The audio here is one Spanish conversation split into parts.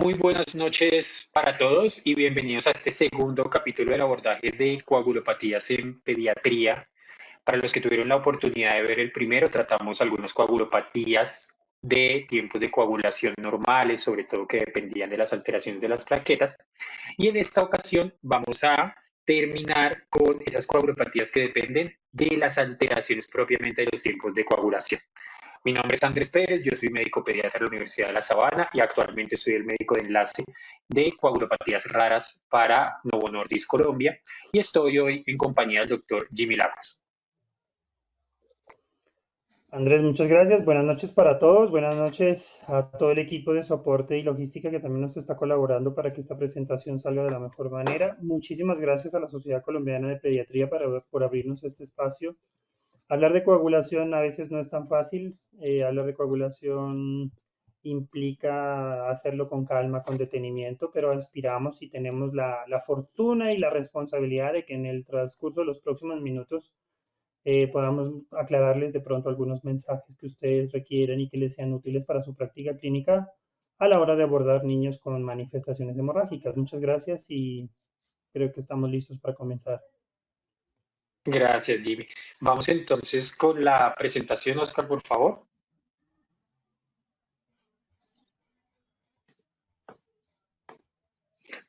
Muy buenas noches para todos y bienvenidos a este segundo capítulo del abordaje de coagulopatías en pediatría. Para los que tuvieron la oportunidad de ver el primero, tratamos algunas coagulopatías de tiempos de coagulación normales, sobre todo que dependían de las alteraciones de las plaquetas. Y en esta ocasión vamos a terminar con esas coagulopatías que dependen de las alteraciones propiamente de los tiempos de coagulación. Mi nombre es Andrés Pérez, yo soy médico pediatra de la Universidad de La Sabana y actualmente soy el médico de enlace de coagulopatías raras para Novo Nordisk Colombia y estoy hoy en compañía del doctor Jimmy Lagos. Andrés, muchas gracias. Buenas noches para todos. Buenas noches a todo el equipo de soporte y logística que también nos está colaborando para que esta presentación salga de la mejor manera. Muchísimas gracias a la Sociedad Colombiana de Pediatría por abrirnos este espacio. Hablar de coagulación a veces no es tan fácil. Hablar de coagulación implica hacerlo con calma, con detenimiento, pero aspiramos y tenemos la fortuna y la responsabilidad de que en el transcurso de los próximos minutos podamos aclararles de pronto algunos mensajes que ustedes requieren y que les sean útiles para su práctica clínica a la hora de abordar niños con manifestaciones hemorrágicas. Muchas gracias y creo que estamos listos para comenzar. Gracias, Jimmy. Vamos entonces con la presentación, Oscar, por favor.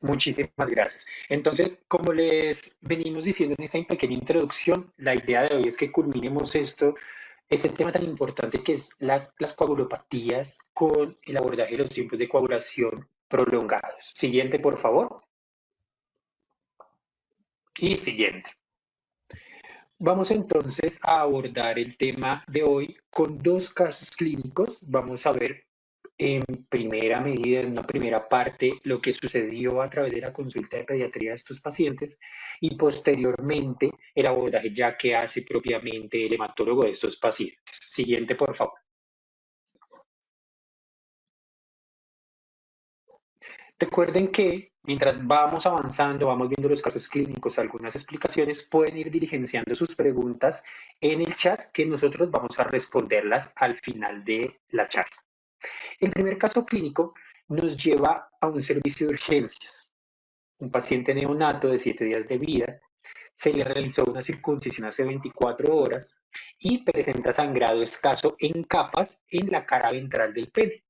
Muchísimas gracias. Entonces, como les venimos diciendo en esta pequeña introducción, la idea de hoy es que culminemos este tema tan importante que es las coagulopatías con el abordaje de los tiempos de coagulación prolongados. Siguiente, por favor. Y siguiente. Vamos entonces a abordar el tema de hoy con dos casos clínicos. Vamos a ver en primera medida, en una primera parte, lo que sucedió a través de la consulta de pediatría de estos pacientes y posteriormente el abordaje ya que hace propiamente el hematólogo de estos pacientes. Siguiente, por favor. Recuerden que mientras vamos avanzando, vamos viendo los casos clínicos, algunas explicaciones, pueden ir diligenciando sus preguntas en el chat que nosotros vamos a responderlas al final de la charla. El primer caso clínico nos lleva a un servicio de urgencias. Un paciente neonato de 7 días de vida, se le realizó una circuncisión hace 24 horas y presenta sangrado escaso en capas en la cara ventral del pene.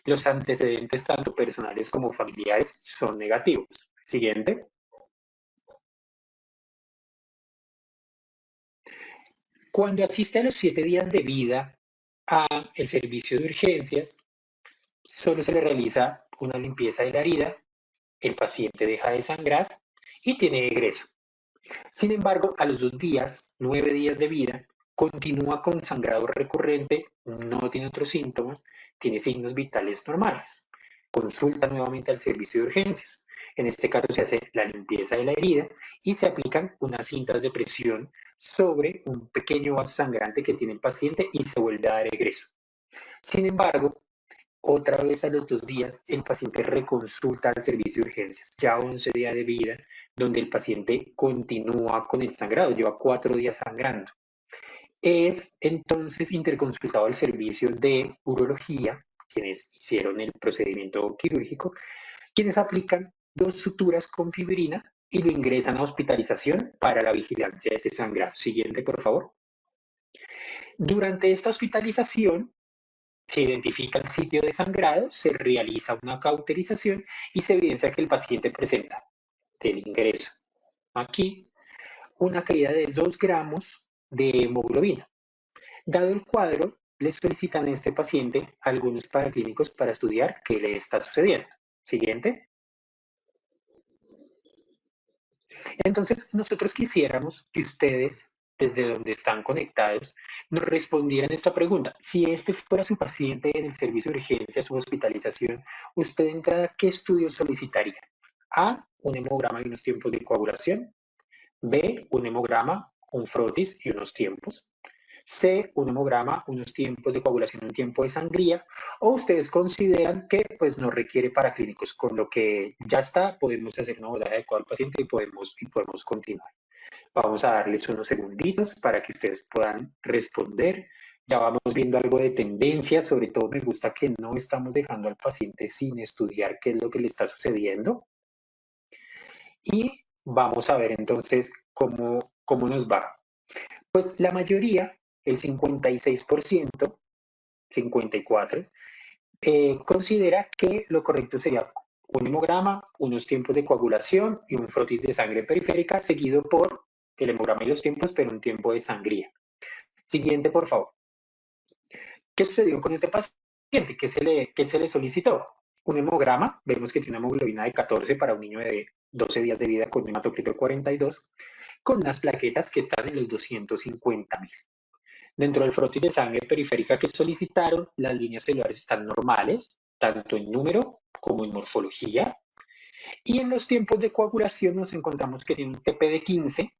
Los antecedentes, tanto personales como familiares, son negativos. Siguiente. Cuando asiste a los 7 días de vida al servicio de urgencias, solo se le realiza una limpieza de la herida, el paciente deja de sangrar y tiene egreso. Sin embargo, a los 2 días, 9 días de vida, continúa con sangrado recurrente, no tiene otros síntomas, tiene signos vitales normales. Consulta nuevamente al servicio de urgencias. En este caso se hace la limpieza de la herida y se aplican unas cintas de presión sobre un pequeño vaso sangrante que tiene el paciente y se vuelve a dar egreso. Sin embargo, otra vez a los 2 días, el paciente reconsulta al servicio de urgencias, ya 11 días de vida, donde el paciente continúa con el sangrado, lleva 4 días sangrando. Es entonces interconsultado al servicio de urología, quienes hicieron el procedimiento quirúrgico, quienes aplican 2 suturas con fibrina y lo ingresan a hospitalización para la vigilancia de este sangrado. Siguiente, por favor. Durante esta hospitalización, se identifica el sitio de sangrado, se realiza una cauterización y se evidencia que el paciente presenta del ingreso aquí una caída de 2 gramos de hemoglobina. Dado el cuadro, le solicitan a este paciente algunos paraclínicos para estudiar qué le está sucediendo. Siguiente. Entonces, nosotros quisiéramos que ustedes, desde donde están conectados, nos respondieran esta pregunta. Si este fuera su paciente en el servicio de urgencias o hospitalización, ¿usted de entrada qué estudio solicitaría? A, un hemograma y unos tiempos de coagulación. B, un hemograma, un frotis y unos tiempos. C, un hemograma, unos tiempos de coagulación, un tiempo de sangría, o ustedes consideran que pues no requiere paraclínicos, con lo que ya está, podemos hacer una abordaje adecuada al paciente y podemos continuar. Vamos a darles unos segunditos para que ustedes puedan responder Ya vamos viendo algo de tendencia, sobre todo me gusta que no estamos dejando al paciente sin estudiar qué es lo que le está sucediendo. Y vamos a ver entonces cómo nos va. Pues la mayoría, el 56%, 54%, considera que lo correcto sería un hemograma, unos tiempos de coagulación y un frotis de sangre periférica, seguido por el hemograma y los tiempos, pero un tiempo de sangría. Siguiente, por favor. ¿Qué sucedió con este paciente? ¿Qué se le solicitó? Un hemograma, vemos que tiene una hemoglobina de 14 para un niño de 12 días de vida con un hematocrito de 42, con unas plaquetas que están en los 250.000. Dentro del frotis de sangre periférica que solicitaron, las líneas celulares están normales, tanto en número como en morfología. Y en los tiempos de coagulación nos encontramos que tiene un TP de 15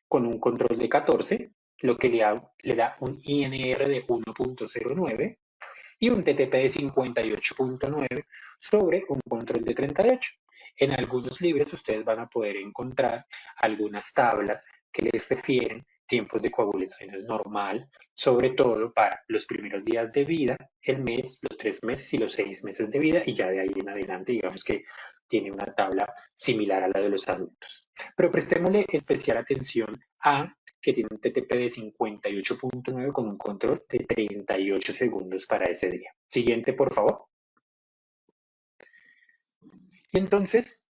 con un control de 14, lo que le da un INR de 1.09 y un TTP de 58.9 sobre un control de 38. En algunos libros ustedes van a poder encontrar algunas tablas que les refieren tiempos de coagulación es normal, sobre todo para los primeros días de vida, el mes, los 3 meses y los 6 meses de vida, y ya de ahí en adelante, digamos que tiene una tabla similar a la de los adultos. Pero prestémosle especial atención a que tiene un TTP de 58.9 con un control de 38 segundos para ese día. Siguiente, por favor. Y entonces,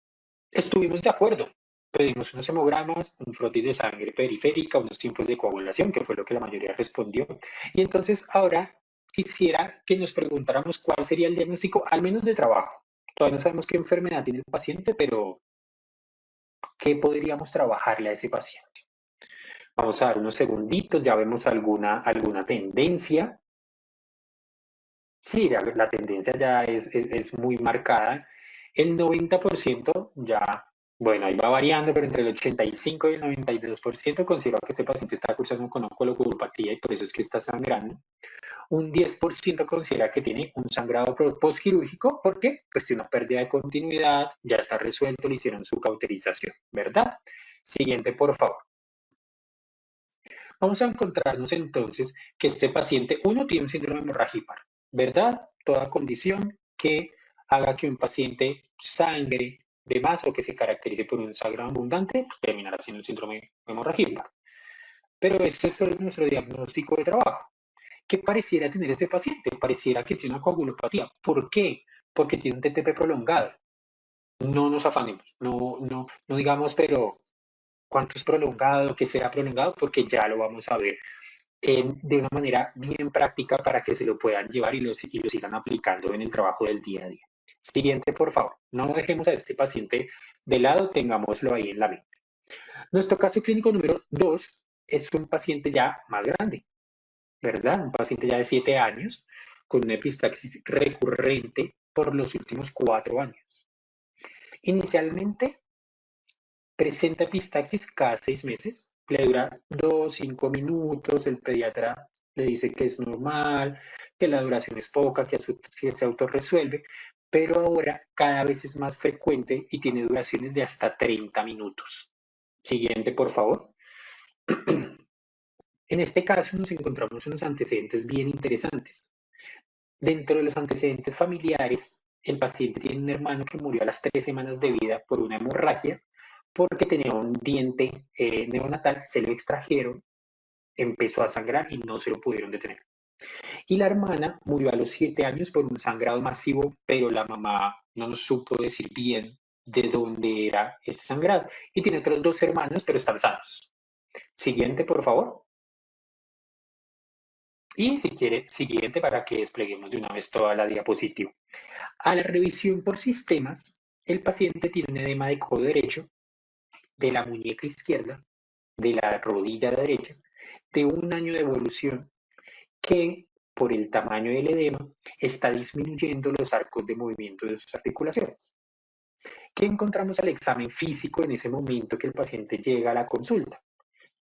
estuvimos de acuerdo. Pedimos unos hemogramas, un frotis de sangre periférica, unos tiempos de coagulación, que fue lo que la mayoría respondió. Y entonces ahora quisiera que nos preguntáramos cuál sería el diagnóstico, al menos de trabajo. Todavía no sabemos qué enfermedad tiene el paciente, pero ¿qué podríamos trabajarle a ese paciente? Vamos a dar unos segunditos, ya vemos alguna tendencia. Sí, la tendencia ya es muy marcada. El 90% ya, bueno, ahí va variando, pero entre el 85 y el 92% considera que este paciente está cursando con oncologopatía y por eso es que está sangrando. Un 10% considera que tiene un sangrado postquirúrgico porque pues tiene una pérdida de continuidad, ya está resuelto, le hicieron su cauterización, ¿verdad? Siguiente, por favor. Vamos a encontrarnos entonces que este paciente, uno, tiene un síndrome hemorrágico, ¿verdad? Toda condición que haga que un paciente sangre de más o que se caracterice por un sangrado abundante, pues terminará siendo un síndrome hemorrágico. Pero ese es nuestro diagnóstico de trabajo. ¿Qué pareciera tener este paciente? Pareciera que tiene una coagulopatía. ¿Por qué? Porque tiene un TTP prolongado. No nos afanemos, no digamos, pero ¿cuánto es prolongado? ¿Qué será prolongado? Porque ya lo vamos a ver de una manera bien práctica para que se lo puedan llevar y lo sigan aplicando en el trabajo del día a día. Siguiente, por favor. No dejemos a este paciente de lado, tengámoslo ahí en la mente. Nuestro caso clínico número 2 es un paciente ya más grande, ¿verdad? Un paciente ya de 7 años con una epistaxis recurrente por los últimos 4 años. Inicialmente presenta epistaxis cada 6 meses, le dura 2, 5 minutos, el pediatra le dice que es normal, que la duración es poca, que se autorresuelve, pero ahora cada vez es más frecuente y tiene duraciones de hasta 30 minutos. Siguiente, por favor. En este caso nos encontramos unos antecedentes bien interesantes. Dentro de los antecedentes familiares, el paciente tiene un hermano que murió a las 3 semanas de vida por una hemorragia porque tenía un diente neonatal, se lo extrajeron, empezó a sangrar y no se lo pudieron detener. Y la hermana murió a los 7 años por un sangrado masivo, pero la mamá no nos supo decir bien de dónde era este sangrado. Y tiene otros 2 hermanos, pero están sanos. Siguiente, por favor. Y si quiere, siguiente para que despleguemos de una vez toda la diapositiva. A la revisión por sistemas, el paciente tiene un edema de codo derecho, de la muñeca izquierda, de la rodilla derecha, de un año de evolución que, por el tamaño del edema, está disminuyendo los arcos de movimiento de sus articulaciones. ¿Qué encontramos al examen físico en ese momento que el paciente llega a la consulta?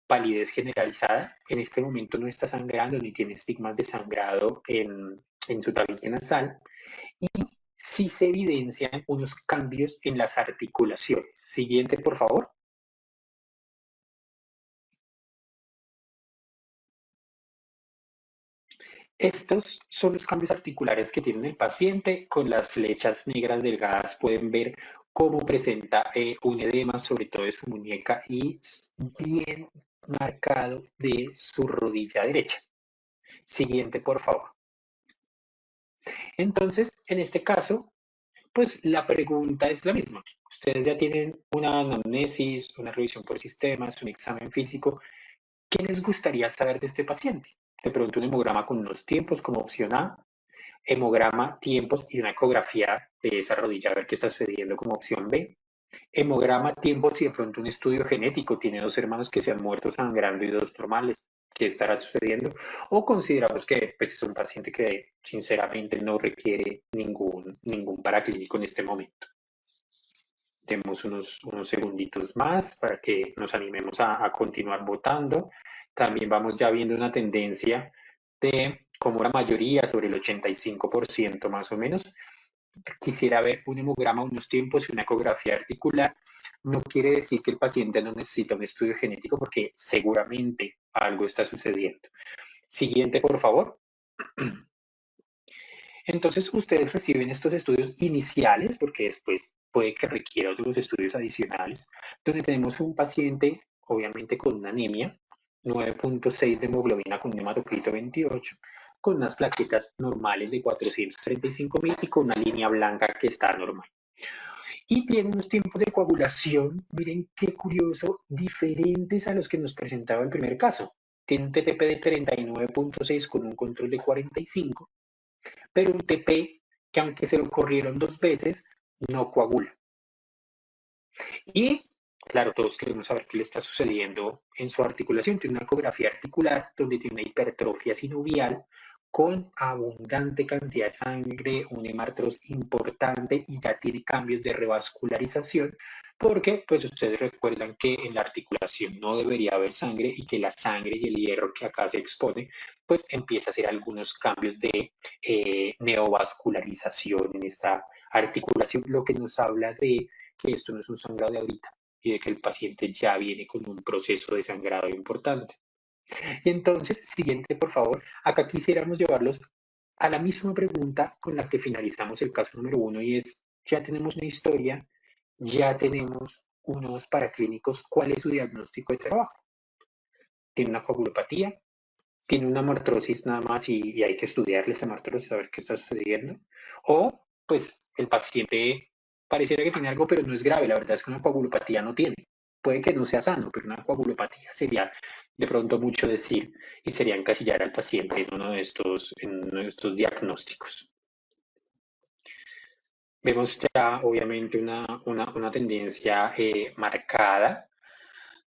Palidez generalizada, en este momento no está sangrando ni tiene estigmas de sangrado en su tabique nasal, y sí se evidencian unos cambios en las articulaciones. Siguiente, por favor. Estos son los cambios articulares que tiene el paciente. Con las flechas negras delgadas pueden ver cómo presenta un edema, sobre todo de su muñeca y bien marcado de su rodilla derecha. Siguiente, por favor. Entonces, en este caso, pues la pregunta es la misma. Ustedes ya tienen una anamnesis, una revisión por sistemas, un examen físico. ¿Qué les gustaría saber de este paciente? De pronto un hemograma con unos tiempos como opción A, hemograma, tiempos y una ecografía de esa rodilla a ver qué está sucediendo como opción B. Hemograma, tiempos y de pronto un estudio genético. Tiene dos hermanos que se han muerto sangrando y dos normales. ¿Qué estará sucediendo? O consideramos que pues, es un paciente que sinceramente no requiere ningún paraclínico en este momento. Demos unos segunditos más para que nos animemos a continuar votando. También vamos ya viendo una tendencia de como la mayoría, sobre el 85% más o menos, quisiera ver un hemograma, unos tiempos y una ecografía articular. No quiere decir que el paciente no necesita un estudio genético porque seguramente algo está sucediendo. Siguiente, por favor. Entonces, ustedes reciben estos estudios iniciales, porque después puede que requiera otros estudios adicionales, donde tenemos un paciente, obviamente con una anemia, 9.6 de hemoglobina con un hematocrito 28, con unas plaquetas normales de 435.000 y con una línea blanca que está normal. Y tiene unos tiempos de coagulación, miren qué curioso, diferentes a los que nos presentaba el primer caso. Tiene un TTP de 39.6 con un control de 45, pero un TP que aunque se lo corrieron 2 veces, no coagula. Y claro, todos queremos saber qué le está sucediendo en su articulación. Tiene una ecografía articular donde tiene una hipertrofia sinovial con abundante cantidad de sangre, un hemartrosis importante y ya tiene cambios de revascularización porque pues ustedes recuerdan que en la articulación no debería haber sangre y que la sangre y el hierro que acá se expone pues empieza a hacer algunos cambios de neovascularización en esta articulación, lo que nos habla de que esto no es un sangrado de ahorita y de que el paciente ya viene con un proceso de sangrado importante. Y entonces, siguiente, por favor, acá quisiéramos llevarlos a la misma pregunta con la que finalizamos el caso número 1 y es, ya tenemos una historia, ya tenemos unos paraclínicos, ¿cuál es su diagnóstico de trabajo? ¿Tiene una coagulopatía? ¿Tiene una amartrosis nada más y hay que estudiarle esa amartrosis a ver qué está sucediendo? O, pues, el paciente pareciera que tiene algo, pero no es grave. La verdad es que una coagulopatía no tiene. Puede que no sea sano, pero una coagulopatía sería de pronto mucho decir y sería encasillar al paciente en uno de estos diagnósticos. Vemos ya obviamente una tendencia marcada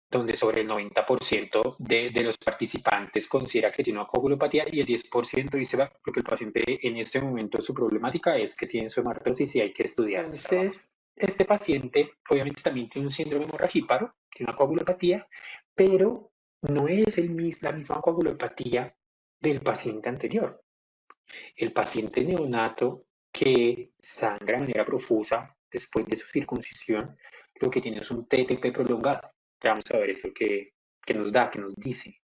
donde sobre el 90% de los participantes considera que tiene una coagulopatía y el 10% dice lo que el paciente en este momento su problemática es que tiene su hemartrosis y hay que estudiarse. Entonces, este paciente obviamente también tiene un síndrome hemorragíparo, tiene una coagulopatía, pero no es la misma coagulopatía del paciente anterior. El paciente neonato que sangra de manera profusa después de su circuncisión, lo que tiene es un TTP prolongado. Ya vamos a ver eso que nos da, que nos dice.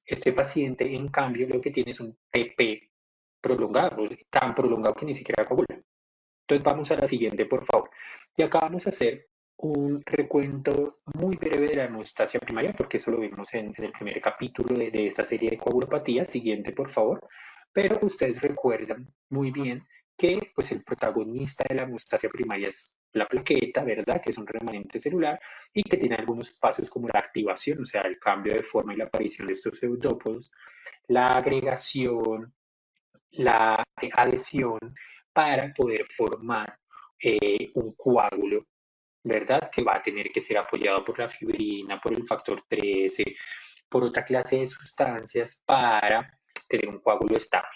Este paciente, en cambio, lo que tiene es un TP prolongado, tan prolongado que ni siquiera coagula. Entonces vamos a la siguiente, por favor. Y acá vamos a hacer un recuento muy breve de la hemostasia primaria, porque eso lo vimos en el primer capítulo de esta serie de coagulopatías. Siguiente, por favor. Pero ustedes recuerdan muy bien que pues, el protagonista de la hemostasia primaria es la plaqueta, ¿verdad? Que es un remanente celular y que tiene algunos pasos como la activación, o sea, el cambio de forma y la aparición de estos pseudópodos, la agregación, la adhesión para poder formar un coágulo, ¿verdad? Que va a tener que ser apoyado por la fibrina, por el factor 13, por otra clase de sustancias para tener un coágulo estable.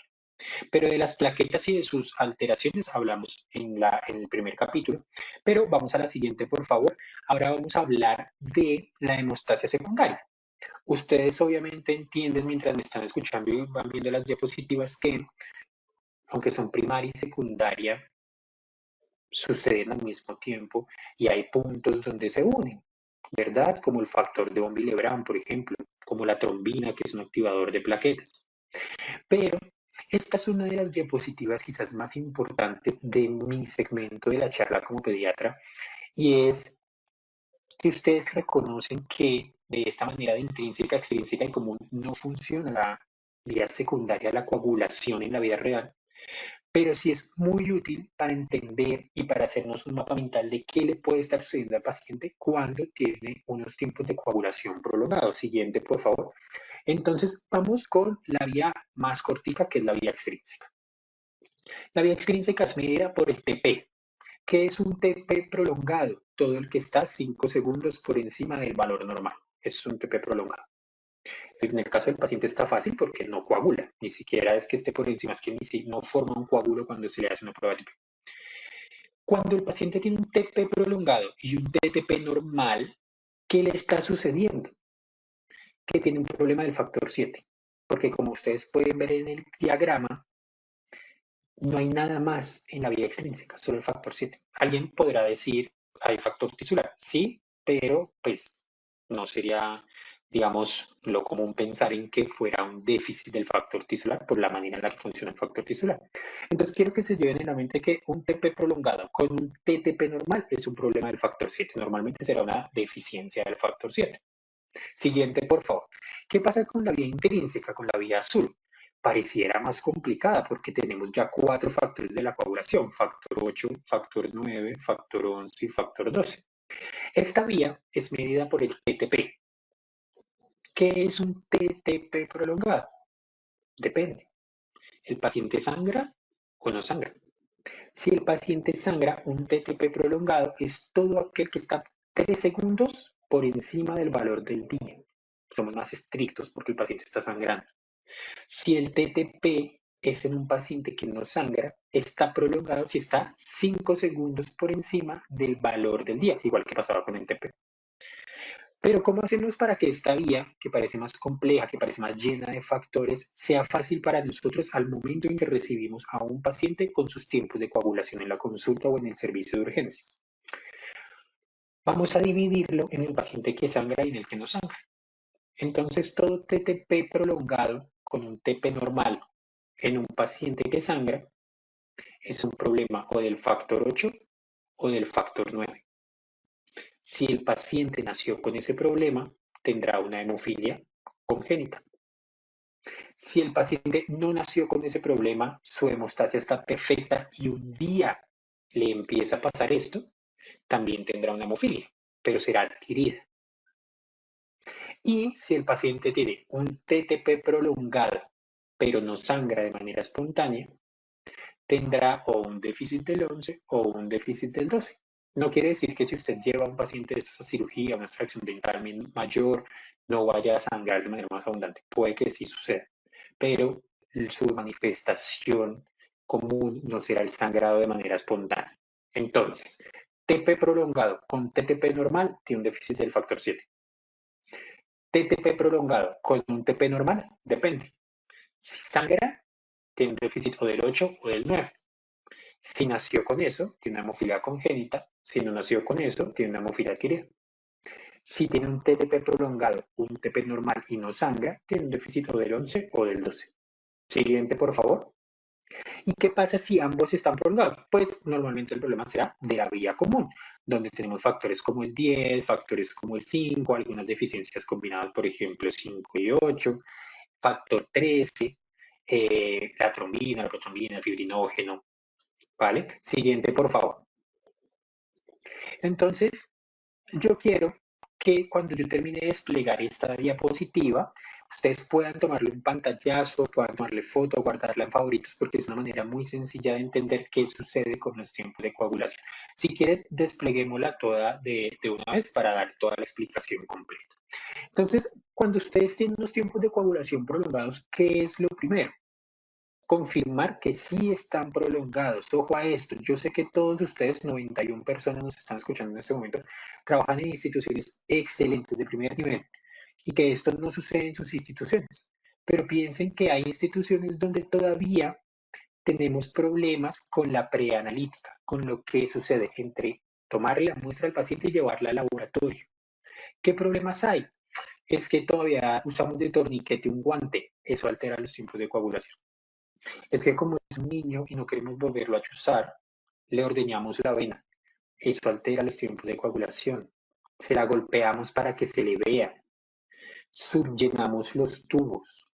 Pero de las plaquetas y de sus alteraciones hablamos en el primer capítulo, pero vamos a la siguiente, por favor. Ahora vamos a hablar de la hemostasia secundaria. Ustedes obviamente entienden mientras me están escuchando y van viendo las diapositivas que aunque son primaria y secundaria, suceden al mismo tiempo y hay puntos donde se unen, ¿verdad? Como el factor de von Willebrand, por ejemplo, como la trombina, que es un activador de plaquetas. Pero esta es una de las diapositivas quizás más importantes de mi segmento de la charla como pediatra, y es que ustedes reconocen que de esta manera de intrínseca, extrínseca y común no funciona la vía secundaria, la coagulación en la vida real, pero sí es muy útil para entender y para hacernos un mapa mental de qué le puede estar sucediendo al paciente cuando tiene unos tiempos de coagulación prolongados. Siguiente, por favor. Entonces, vamos con la vía más cortica, que es la vía extrínseca. La vía extrínseca es medida por el TP. ¿Qué es un TP prolongado? Todo el que está 5 segundos por encima del valor normal. Es un TP prolongado. En el caso del paciente está fácil porque no coagula, ni siquiera es que esté por encima, es que no forma un coágulo cuando se le hace una prueba de TP. Cuando el paciente tiene un TP prolongado y un TTP normal, ¿qué le está sucediendo? Que tiene un problema del factor 7, porque como ustedes pueden ver en el diagrama, no hay nada más en la vía extrínseca, solo el factor 7. Alguien podrá decir, hay factor tisular, sí, pero pues no sería, digamos, lo común pensar en que fuera un déficit del factor tisular por la manera en la que funciona el factor tisular. Entonces quiero que se lleven en la mente que un TP prolongado con un TTP normal es un problema del factor 7. Normalmente será una deficiencia del factor 7. Siguiente, por favor. ¿Qué pasa con la vía intrínseca, con la vía azul? Pareciera más complicada porque tenemos ya 4 factores de la coagulación, factor 8, factor 9, factor 11 y factor 12. Esta vía es medida por el TTP. ¿Qué es un TTP prolongado? Depende. ¿El paciente sangra o no sangra? Si el paciente sangra, un TTP prolongado es todo aquel que está 3 segundos por encima del valor del día. Somos más estrictos porque el paciente está sangrando. Si el TTP es en un paciente que no sangra, está prolongado si está 5 segundos por encima del valor del día, igual que pasaba con el TP. Pero ¿cómo hacemos para que esta vía, que parece más compleja, que parece más llena de factores, sea fácil para nosotros al momento en que recibimos a un paciente con sus tiempos de coagulación en la consulta o en el servicio de urgencias? Vamos a dividirlo en el paciente que sangra y en el que no sangra. Entonces, todo TTP prolongado con un TP normal en un paciente que sangra es un problema o del factor 8 o del factor 9. Si el paciente nació con ese problema, tendrá una hemofilia congénita. Si el paciente no nació con ese problema, su hemostasia está perfecta y un día le empieza a pasar esto, también tendrá una hemofilia, pero será adquirida. Y si el paciente tiene un TTP prolongado, pero no sangra de manera espontánea, tendrá o un déficit del 11 o un déficit del 12. No quiere decir que si usted lleva a un paciente de estos a cirugía, una extracción dental mayor, no vaya a sangrar de manera más abundante. Puede que sí suceda, pero su manifestación común no será el sangrado de manera espontánea. Entonces, TP prolongado con TTP normal tiene un déficit del factor 7. TTP prolongado con un TP normal, depende. Si sangra, tiene un déficit o del 8 o del 9. Si nació con eso, tiene una hemofilia congénita. Si no nació con eso, tiene una hemofilia adquirida. Si tiene un TTP prolongado, un TP normal y no sangra, tiene un déficit o del 11 o del 12. Siguiente, por favor. ¿Y qué pasa si ambos están prolongados? Pues normalmente el problema será de la vía común, donde tenemos factores como el 10, factores como el 5, algunas deficiencias combinadas, por ejemplo, 5 y 8, factor 13, la trombina, la protrombina, el fibrinógeno, ¿vale? Siguiente, por favor. Entonces, yo quiero que cuando yo termine de desplegar esta diapositiva, ustedes puedan tomarle un pantallazo, puedan tomarle foto, guardarla en favoritos, porque es una manera muy sencilla de entender qué sucede con los tiempos de coagulación. Si quieres, despleguémosla toda de una vez para dar toda la explicación completa. Entonces, cuando ustedes tienen unos tiempos de coagulación prolongados, ¿qué es lo primero? Confirmar que sí están prolongados. Ojo a esto, yo sé que todos ustedes, 91 personas nos están escuchando en este momento, trabajan en instituciones excelentes de primer nivel y que esto no sucede en sus instituciones. Pero piensen que hay instituciones donde todavía tenemos problemas con la preanalítica, con lo que sucede entre tomarle la muestra al paciente y llevarla al laboratorio. ¿Qué problemas hay? Es que todavía usamos de torniquete un guante. eso altera los tiempos de coagulación. Es que como es un niño y no queremos volverlo a chuzar, le ordeñamos la vena. Eso altera los tiempos de coagulación. Se la golpeamos para que se le vea. Subllenamos los tubos.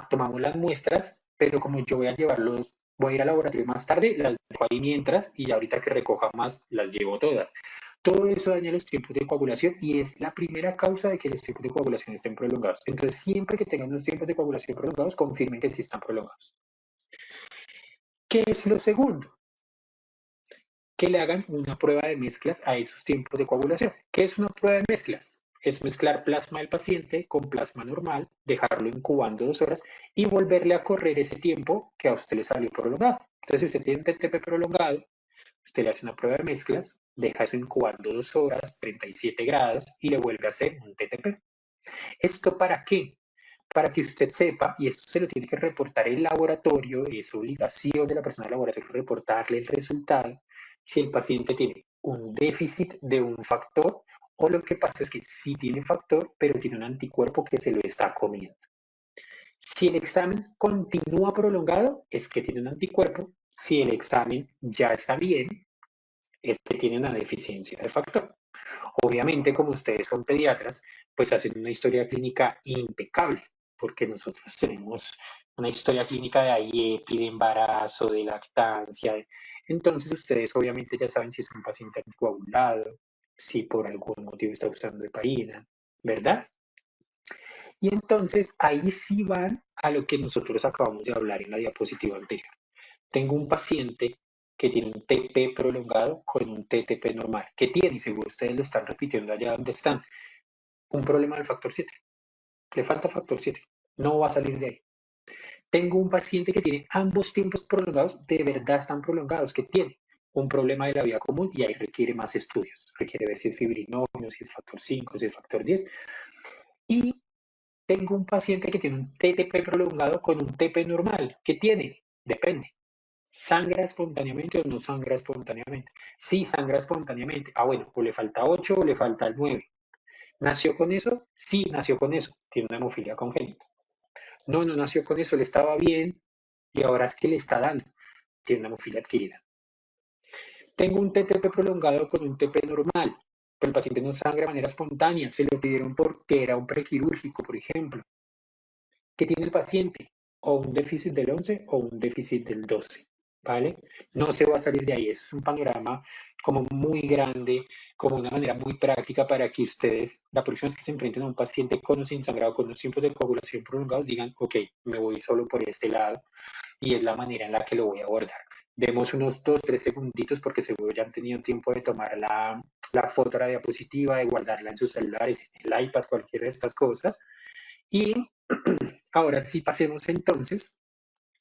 Tomamos las muestras, pero como yo voy a ir al laboratorio más tarde, las dejo ahí mientras y ahorita que recoja más, las llevo todas. Todo eso daña los tiempos de coagulación y es la primera causa de que los tiempos de coagulación estén prolongados. Entonces, siempre que tengan los tiempos de coagulación prolongados, confirmen que sí están prolongados. ¿Qué es lo segundo? Que le hagan una prueba de mezclas a esos tiempos de coagulación. ¿Qué es una prueba de mezclas? Es mezclar plasma del paciente con plasma normal, dejarlo incubando 2 horas y volverle a correr ese tiempo que a usted le salió prolongado. Entonces, si usted tiene un TTP prolongado, usted le hace una prueba de mezclas, deja eso incubando 2 horas, 37 grados y le vuelve a hacer un TTP. ¿Esto para qué? Para que usted sepa, y esto se lo tiene que reportar el laboratorio, es obligación de la persona del laboratorio reportarle el resultado, si el paciente tiene un déficit de un factor o lo que pasa es que sí tiene factor, pero tiene un anticuerpo que se lo está comiendo. Si el examen continúa prolongado, es que tiene un anticuerpo. Si el examen ya está bien, es que tiene una deficiencia de factor. Obviamente, como ustedes son pediatras, pues hacen una historia clínica impecable, porque nosotros tenemos una historia clínica de IEPI, de embarazo, de lactancia. Entonces, ustedes obviamente ya saben si es un paciente anticoagulado, si por algún motivo está usando heparina, ¿verdad? Y entonces ahí sí van a lo que nosotros acabamos de hablar en la diapositiva anterior. Tengo un paciente que tiene un TP prolongado con un TTP normal. ¿Qué tiene? Y seguro ustedes lo están repitiendo allá donde están. Un problema del factor 7. Le falta factor 7. No va a salir de ahí. Tengo un paciente que tiene ambos tiempos prolongados, de verdad están prolongados. ¿Qué tiene? Un problema de la vía común y ahí requiere más estudios. Requiere ver si es fibrinomio, si es factor 5, si es factor 10. Y tengo un paciente que tiene un TTP prolongado con un TP normal. ¿Qué tiene? Depende. ¿Sangra espontáneamente o no sangra espontáneamente? Sí, sangra espontáneamente. Ah, bueno, o le falta 8 o le falta el 9. ¿Nació con eso? Sí, nació con eso. Tiene una hemofilia congénita. No, no nació con eso, le estaba bien y ahora es que le está dando. Tiene una hemofilia adquirida. Tengo un TTP prolongado con un TP normal, pero el paciente no sangra de manera espontánea. Se lo pidieron porque era un prequirúrgico, por ejemplo. ¿Qué tiene el paciente? O un déficit del 11 o un déficit del 12. ¿Vale? No se va a salir de ahí. Es un panorama como muy grande, como una manera muy práctica para que ustedes, la próxima vez que se enfrenten a un paciente con o sin sangrado, con los tiempos de coagulación prolongados, digan, ok, me voy solo por este lado y es la manera en la que lo voy a abordar. Demos unos 2, 3 segunditos porque seguro ya han tenido tiempo de tomar la foto de la diapositiva, de guardarla en sus celulares, en el iPad, cualquiera de estas cosas. Y ahora sí pasemos entonces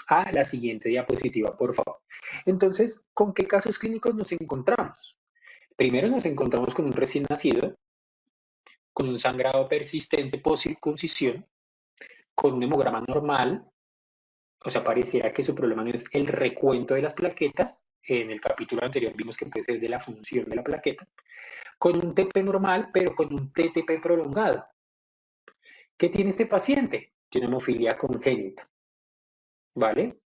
a la siguiente diapositiva, por favor. Entonces, ¿con qué casos clínicos nos encontramos? Primero nos encontramos con un recién nacido, con un sangrado persistente post circuncisión, con un hemograma normal, o sea, pareciera que su problema no es el recuento de las plaquetas, en el capítulo anterior vimos que puede ser de la función de la plaqueta, con un TP normal, pero con un TTP prolongado. ¿Qué tiene este paciente? Tiene hemofilia congénita, ¿vale?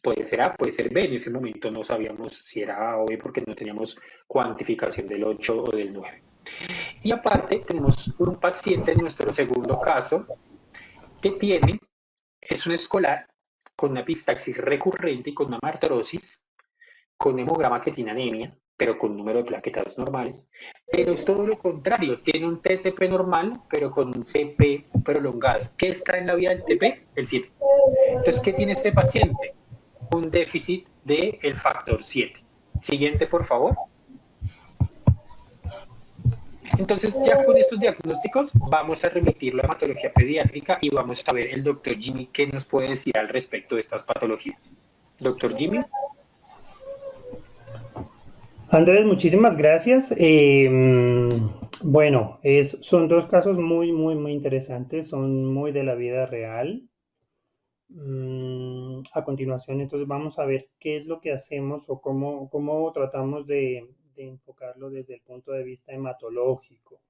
Puede ser A, puede ser B. En ese momento no sabíamos si era A o B porque no teníamos cuantificación del 8 o del 9. Y aparte tenemos un paciente en nuestro segundo caso que es un escolar con una epistaxis recurrente y con una martrosis, con hemograma que tiene anemia, pero con número de plaquetas normales. Pero es todo lo contrario, tiene un TTP normal, pero con un TP prolongado. ¿Qué está en la vía del TP? El 7. Entonces, ¿qué tiene este paciente? Un déficit del factor 7. Siguiente, por favor. Entonces, ya con estos diagnósticos, vamos a remitirlo a hematología pediátrica y vamos a ver el doctor Jimmy qué nos puede decir al respecto de estas patologías. Doctor Jimmy. Andrés, muchísimas gracias. Bueno, son dos casos muy interesantes, son muy de la vida real. A continuación, entonces vamos a ver qué es lo que hacemos o cómo tratamos de enfocarlo desde el punto de vista hematológico.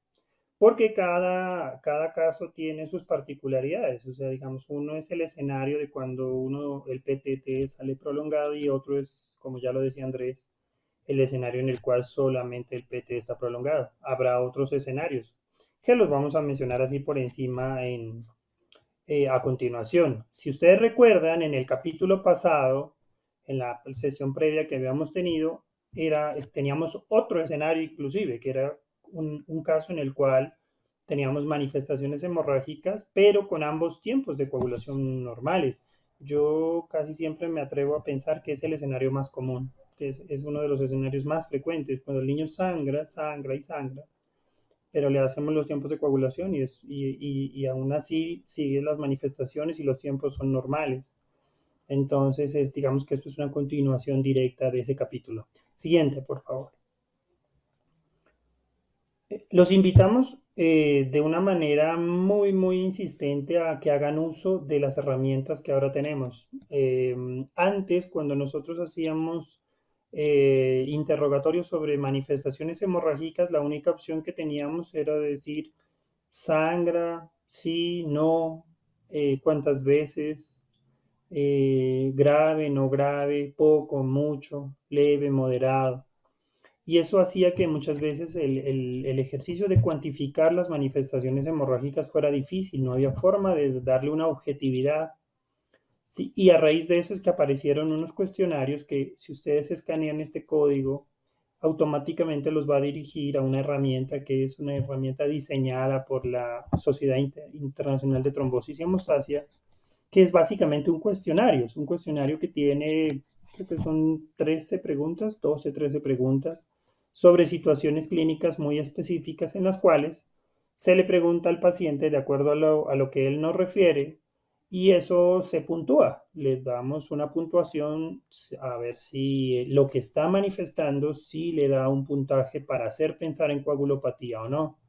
porque cada caso tiene sus particularidades. O sea, digamos, uno es el escenario de cuando el PTT sale prolongado y otro es, como ya lo decía Andrés, el escenario en el cual solamente el PT está prolongado. Habrá otros escenarios que los vamos a mencionar así por encima a continuación. Si ustedes recuerdan, en el capítulo pasado, en la sesión previa que habíamos tenido, teníamos otro escenario inclusive, que era un caso en el cual teníamos manifestaciones hemorrágicas, pero con ambos tiempos de coagulación normales. Yo casi siempre me atrevo a pensar que es el escenario más común, que es uno de los escenarios más frecuentes, cuando el niño sangra, sangra y sangra, pero le hacemos los tiempos de coagulación y aún así sigue las manifestaciones y los tiempos son normales. Entonces, digamos que esto es una continuación directa de ese capítulo. Siguiente, por favor. Los invitamos de una manera muy insistente a que hagan uso de las herramientas que ahora tenemos. Antes, cuando nosotros hacíamos interrogatorios sobre manifestaciones hemorrágicas, la única opción que teníamos era decir sangra, sí, no, cuántas veces, grave, no grave, poco, mucho, leve, moderado. Y eso hacía que muchas veces el ejercicio de cuantificar las manifestaciones hemorrágicas fuera difícil, no había forma de darle una objetividad. Sí, y a raíz de eso es que aparecieron unos cuestionarios que si ustedes escanean este código, automáticamente los va a dirigir a una herramienta que es una herramienta diseñada por la Sociedad Internacional de Trombosis y Hemostasia, que es básicamente un cuestionario. Es un cuestionario que tiene, creo que son 13 preguntas, 12, 13 preguntas, sobre situaciones clínicas muy específicas en las cuales se le pregunta al paciente de acuerdo a lo que él nos refiere y eso se puntúa. Le damos una puntuación a ver si lo que está manifestando sí le da un puntaje para hacer pensar en coagulopatía o no.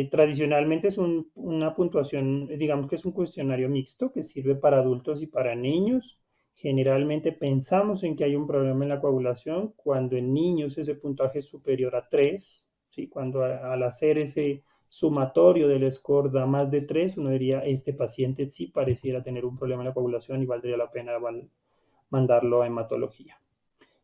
Tradicionalmente es una puntuación, digamos que es un cuestionario mixto que sirve para adultos y para niños. Generalmente pensamos en que hay un problema en la coagulación cuando en niños ese puntaje es superior a 3, ¿sí? Cuando al hacer ese sumatorio del score da más de 3, uno diría, este paciente sí pareciera tener un problema en la coagulación y valdría la pena mandarlo a hematología.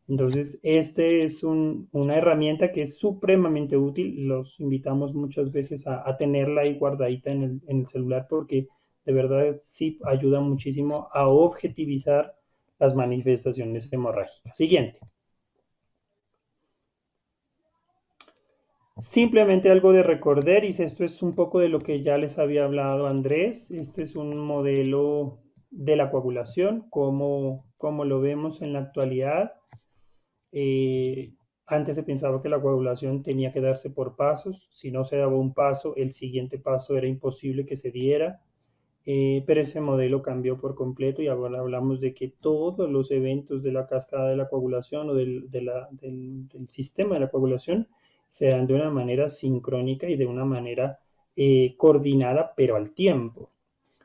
Entonces, este es una herramienta que es supremamente útil. Los invitamos muchas veces a tenerla ahí guardadita en el celular porque de verdad sí ayuda muchísimo a objetivizar las manifestaciones hemorrágicas. Siguiente. Simplemente algo de recordar, y esto es un poco de lo que ya les había hablado Andrés. Este es un modelo de la coagulación, como lo vemos en la actualidad. Eh, Antes se pensaba que la coagulación tenía que darse por pasos. Si no se daba un paso, el siguiente paso era imposible que se diera. Pero ese modelo cambió por completo y ahora hablamos de que todos los eventos de la cascada de la coagulación o del sistema de la coagulación se dan de una manera sincrónica y de una manera coordinada, pero al tiempo.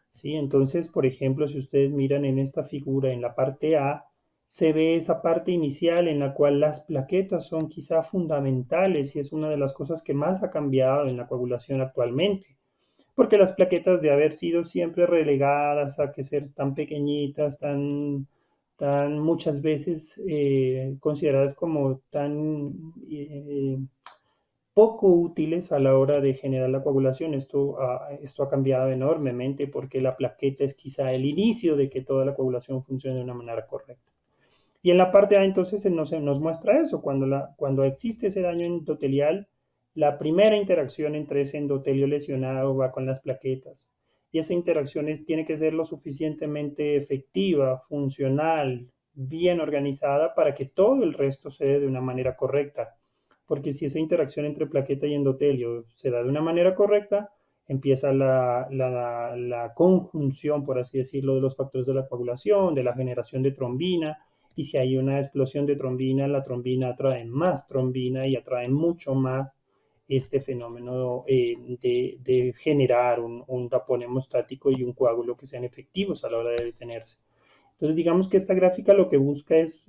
¿Sí? Entonces, por ejemplo, si ustedes miran en esta figura, en la parte A, se ve esa parte inicial en la cual las plaquetas son quizá fundamentales y es una de las cosas que más ha cambiado en la coagulación actualmente, porque las plaquetas de haber sido siempre relegadas a que ser tan pequeñitas, tan muchas veces consideradas como tan poco útiles a la hora de generar la coagulación. Esto ha cambiado enormemente porque la plaqueta es quizá el inicio de que toda la coagulación funcione de una manera correcta. Y en la parte A entonces nos muestra eso, cuando existe ese daño endotelial, la primera interacción entre ese endotelio lesionado va con las plaquetas. Y esa interacción tiene que ser lo suficientemente efectiva, funcional, bien organizada para que todo el resto se dé de una manera correcta. Porque si esa interacción entre plaqueta y endotelio se da de una manera correcta, empieza la conjunción, por así decirlo, de los factores de la coagulación, de la generación de trombina, y si hay una explosión de trombina, la trombina atrae más trombina y atrae mucho más este fenómeno de generar un tapón hemostático y un coágulo que sean efectivos a la hora de detenerse. Entonces, digamos que esta gráfica lo que busca es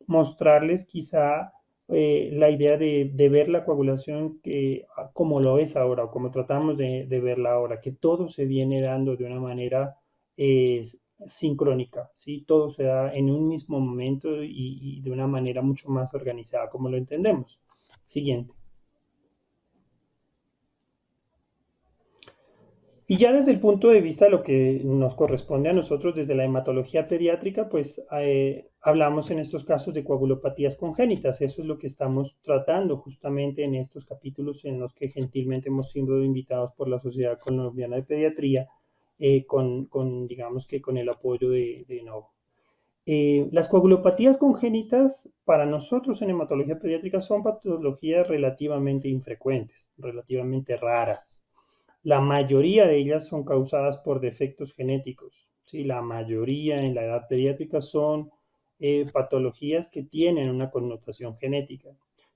mostrarles quizá la idea de ver la coagulación como lo es ahora, o como tratamos de verla ahora, que todo se viene dando de una manera eh, sincrónica, ¿sí? Todo se da en un mismo momento y de una manera mucho más organizada, como lo entendemos. Siguiente. Y ya desde el punto de vista de lo que nos corresponde a nosotros desde la hematología pediátrica, pues hablamos en estos casos de coagulopatías congénitas. Eso es lo que estamos tratando justamente en estos capítulos en los que gentilmente hemos sido invitados por la Sociedad Colombiana de Pediatría digamos que con el apoyo de Novo. Las coagulopatías congénitas para nosotros en hematología pediátrica son patologías relativamente infrecuentes, relativamente raras. La mayoría de ellas son causadas por defectos genéticos. ¿Sí? La mayoría en la edad pediátrica son patologías que tienen una connotación genética.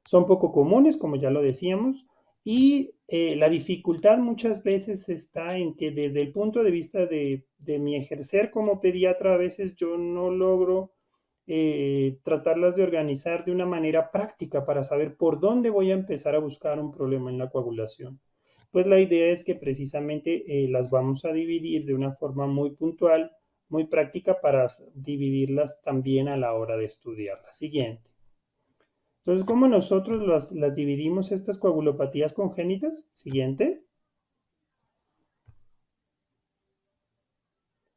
Son poco comunes, como ya lo decíamos, y la dificultad muchas veces está en que desde el punto de vista de mi ejercer como pediatra, a veces yo no logro tratarlas de organizar de una manera práctica para saber por dónde voy a empezar a buscar un problema en la coagulación. Pues la idea es que precisamente las vamos a dividir de una forma muy puntual, muy práctica para dividirlas también a la hora de estudiarlas. Siguiente. Entonces, ¿cómo nosotros las dividimos estas coagulopatías congénitas? Siguiente.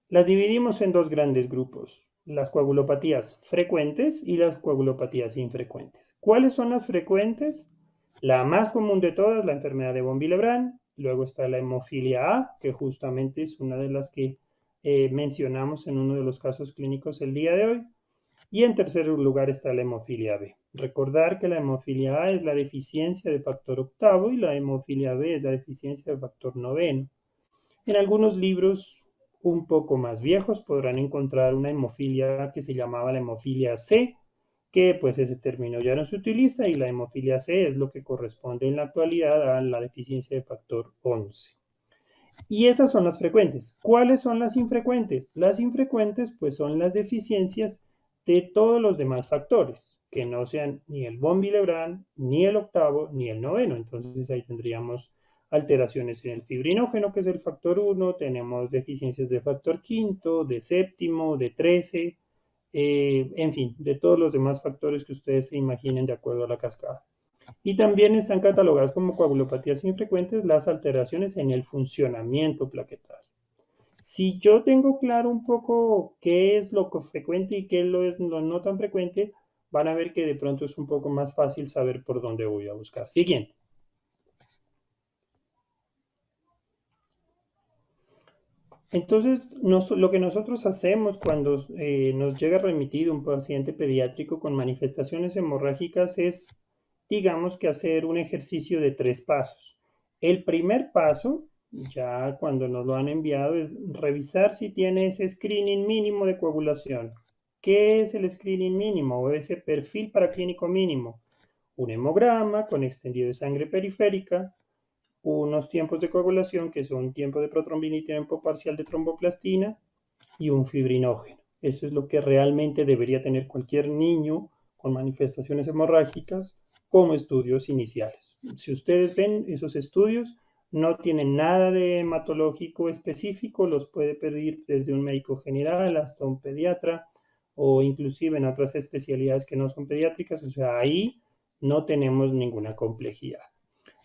Las dividimos en dos grandes grupos, las coagulopatías frecuentes y las coagulopatías infrecuentes. ¿Cuáles son las frecuentes? La más común de todas, la enfermedad de von Willebrand. Luego está la hemofilia A, que justamente es una de las que mencionamos en uno de los casos clínicos el día de hoy. Y en tercer lugar está la hemofilia B. Recordar que la hemofilia A es la deficiencia de factor octavo y la hemofilia B es la deficiencia de factor noveno. En algunos libros un poco más viejos podrán encontrar una hemofilia que se llamaba la hemofilia C, que pues ese término ya no se utiliza y la hemofilia C es lo que corresponde en la actualidad a la deficiencia de factor 11. Y esas son las frecuentes. ¿Cuáles son las infrecuentes? Las infrecuentes pues son las deficiencias de todos los demás factores, que no sean ni el von Willebrand, ni el octavo, ni el noveno. Entonces ahí tendríamos alteraciones en el fibrinógeno, que es el factor 1, tenemos deficiencias de factor quinto, de séptimo, de 13, en fin, de todos los demás factores que ustedes se imaginen de acuerdo a la cascada. Y también están catalogadas como coagulopatías infrecuentes las alteraciones en el funcionamiento plaquetario. Si yo tengo claro un poco qué es lo frecuente y qué es lo no tan frecuente, van a ver que de pronto es un poco más fácil saber por dónde voy a buscar. Siguiente. Entonces, lo que nosotros hacemos cuando nos llega remitido un paciente pediátrico con manifestaciones hemorrágicas es, digamos que hacer un ejercicio de 3 pasos. El primer paso, ya cuando nos lo han enviado, es revisar si tiene ese screening mínimo de coagulación. ¿Qué es el screening mínimo o ese perfil paraclínico mínimo? Un hemograma con extendido de sangre periférica, unos tiempos de coagulación que son tiempo de protrombina y tiempo parcial de tromboplastina y un fibrinógeno. Eso es lo que realmente debería tener cualquier niño con manifestaciones hemorrágicas como estudios iniciales. Si ustedes ven esos estudios, no tienen nada de hematológico específico, los puede pedir desde un médico general hasta un pediatra o inclusive en otras especialidades que no son pediátricas, o sea, ahí no tenemos ninguna complejidad.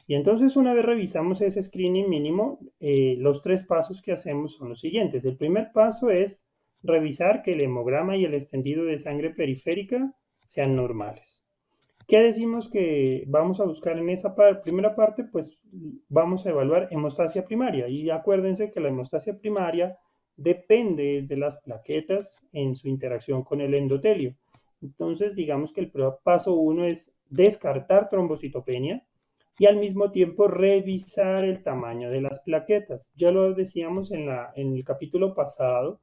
Y entonces una vez revisamos ese screening mínimo, los 3 pasos que hacemos son los siguientes. El primer paso es revisar que el hemograma y el extendido de sangre periférica sean normales. ¿Qué decimos que vamos a buscar en esa primera parte? Pues vamos a evaluar hemostasia primaria. Y acuérdense que la hemostasia primaria depende de las plaquetas en su interacción con el endotelio. Entonces, digamos que el paso 1 es descartar trombocitopenia y al mismo tiempo revisar el tamaño de las plaquetas. Ya lo decíamos en el capítulo pasado,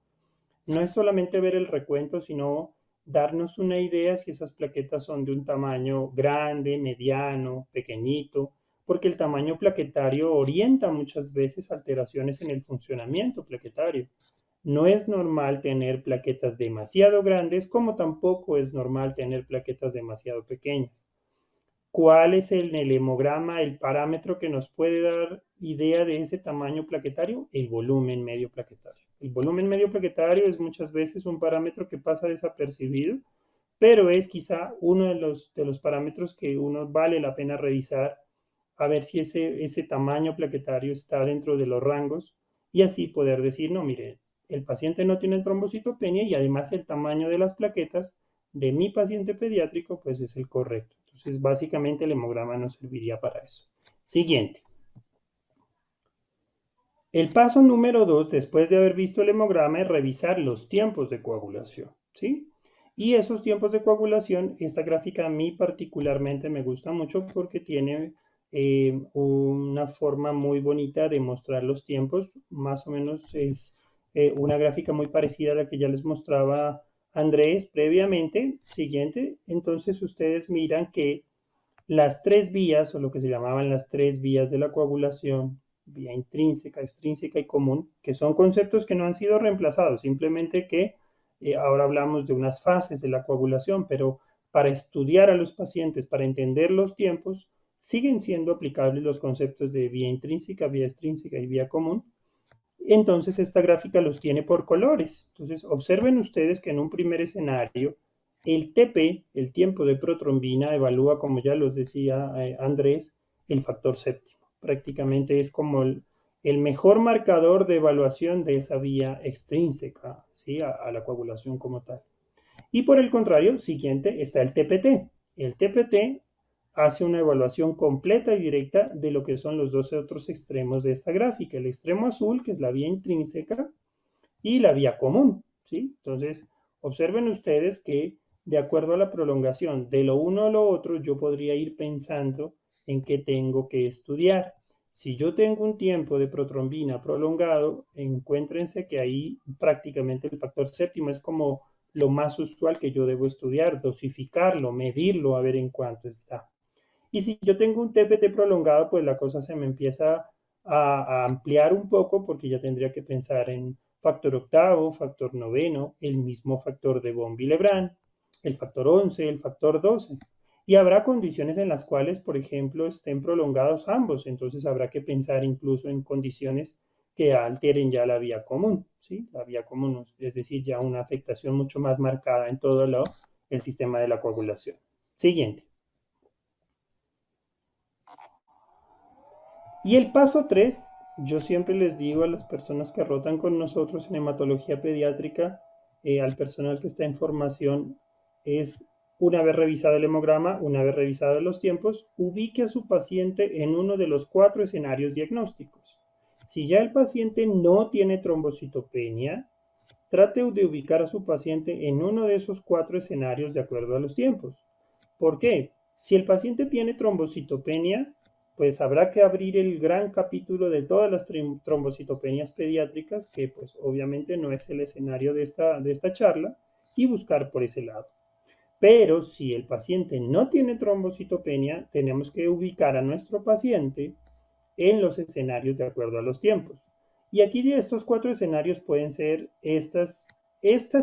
no es solamente ver el recuento, sino darnos una idea si esas plaquetas son de un tamaño grande, mediano, pequeñito, porque el tamaño plaquetario orienta muchas veces alteraciones en el funcionamiento plaquetario. No es normal tener plaquetas demasiado grandes, como tampoco es normal tener plaquetas demasiado pequeñas. ¿cuál es en el hemograma el parámetro que nos puede dar idea de ese tamaño plaquetario? El volumen medio plaquetario. El volumen medio plaquetario es muchas veces un parámetro que pasa desapercibido, pero es quizá uno de los parámetros que uno vale la pena revisar a ver si ese tamaño plaquetario está dentro de los rangos y así poder decir, no, mire, el paciente no tiene trombocitopenia y además el tamaño de las plaquetas de mi paciente pediátrico pues es el correcto. Entonces básicamente el hemograma nos serviría para eso. Siguiente. El paso número 2, después de haber visto el hemograma, es revisar los tiempos de coagulación, ¿sí? Y esos tiempos de coagulación, esta gráfica a mí particularmente me gusta mucho porque tiene una forma muy bonita de mostrar los tiempos. Más o menos es una gráfica muy parecida a la que ya les mostraba Andrés previamente. Siguiente, entonces ustedes miran que las tres vías, o lo que se llamaban las tres vías de la coagulación, vía intrínseca, extrínseca y común, que son conceptos que no han sido reemplazados, simplemente que ahora hablamos de unas fases de la coagulación, pero para estudiar a los pacientes, para entender los tiempos, siguen siendo aplicables los conceptos de vía intrínseca, vía extrínseca y vía común. Entonces esta gráfica los tiene por colores. Entonces observen ustedes que en un primer escenario el TP, el tiempo de protrombina, evalúa, como ya los decía Andrés, el factor séptimo. Prácticamente es como el mejor marcador de evaluación de esa vía extrínseca, ¿sí? A la coagulación como tal. Y por el contrario, siguiente está el TPT. El TPT hace una evaluación completa y directa de lo que son los dos otros extremos de esta gráfica. El extremo azul, que es la vía intrínseca, y la vía común, ¿sí? Entonces, observen ustedes que de acuerdo a la prolongación de lo uno a lo otro, yo podría ir pensando en qué tengo que estudiar. Si yo tengo un tiempo de protrombina prolongado, encuéntrense que ahí prácticamente el factor séptimo es como lo más usual que yo debo estudiar, dosificarlo, medirlo, a ver en cuánto está. Y si yo tengo un TPT prolongado, pues la cosa se me empieza a ampliar un poco porque ya tendría que pensar en factor octavo, factor noveno, el mismo factor de Von Willebrand, el factor 11, el factor 12. Y habrá condiciones en las cuales, por ejemplo, estén prolongados ambos, entonces habrá que pensar incluso en condiciones que alteren ya la vía común, ¿sí? La vía común, es decir, ya una afectación mucho más marcada en todo el sistema de la coagulación. Siguiente. Y el paso 3, yo siempre les digo a las personas que rotan con nosotros en hematología pediátrica, al personal que está en formación, es una vez revisado el hemograma, una vez revisado los tiempos, ubique a su paciente en uno de los cuatro escenarios diagnósticos. Si ya el paciente no tiene trombocitopenia, trate de ubicar a su paciente en uno de esos cuatro escenarios de acuerdo a los tiempos. ¿Por qué? Si el paciente tiene trombocitopenia, pues habrá que abrir el gran capítulo de todas las trombocitopenias pediátricas, que pues obviamente no es el escenario de esta charla, y buscar por ese lado. Pero si el paciente no tiene trombocitopenia, tenemos que ubicar a nuestro paciente en los escenarios de acuerdo a los tiempos. Y aquí de estos cuatro escenarios pueden ser estas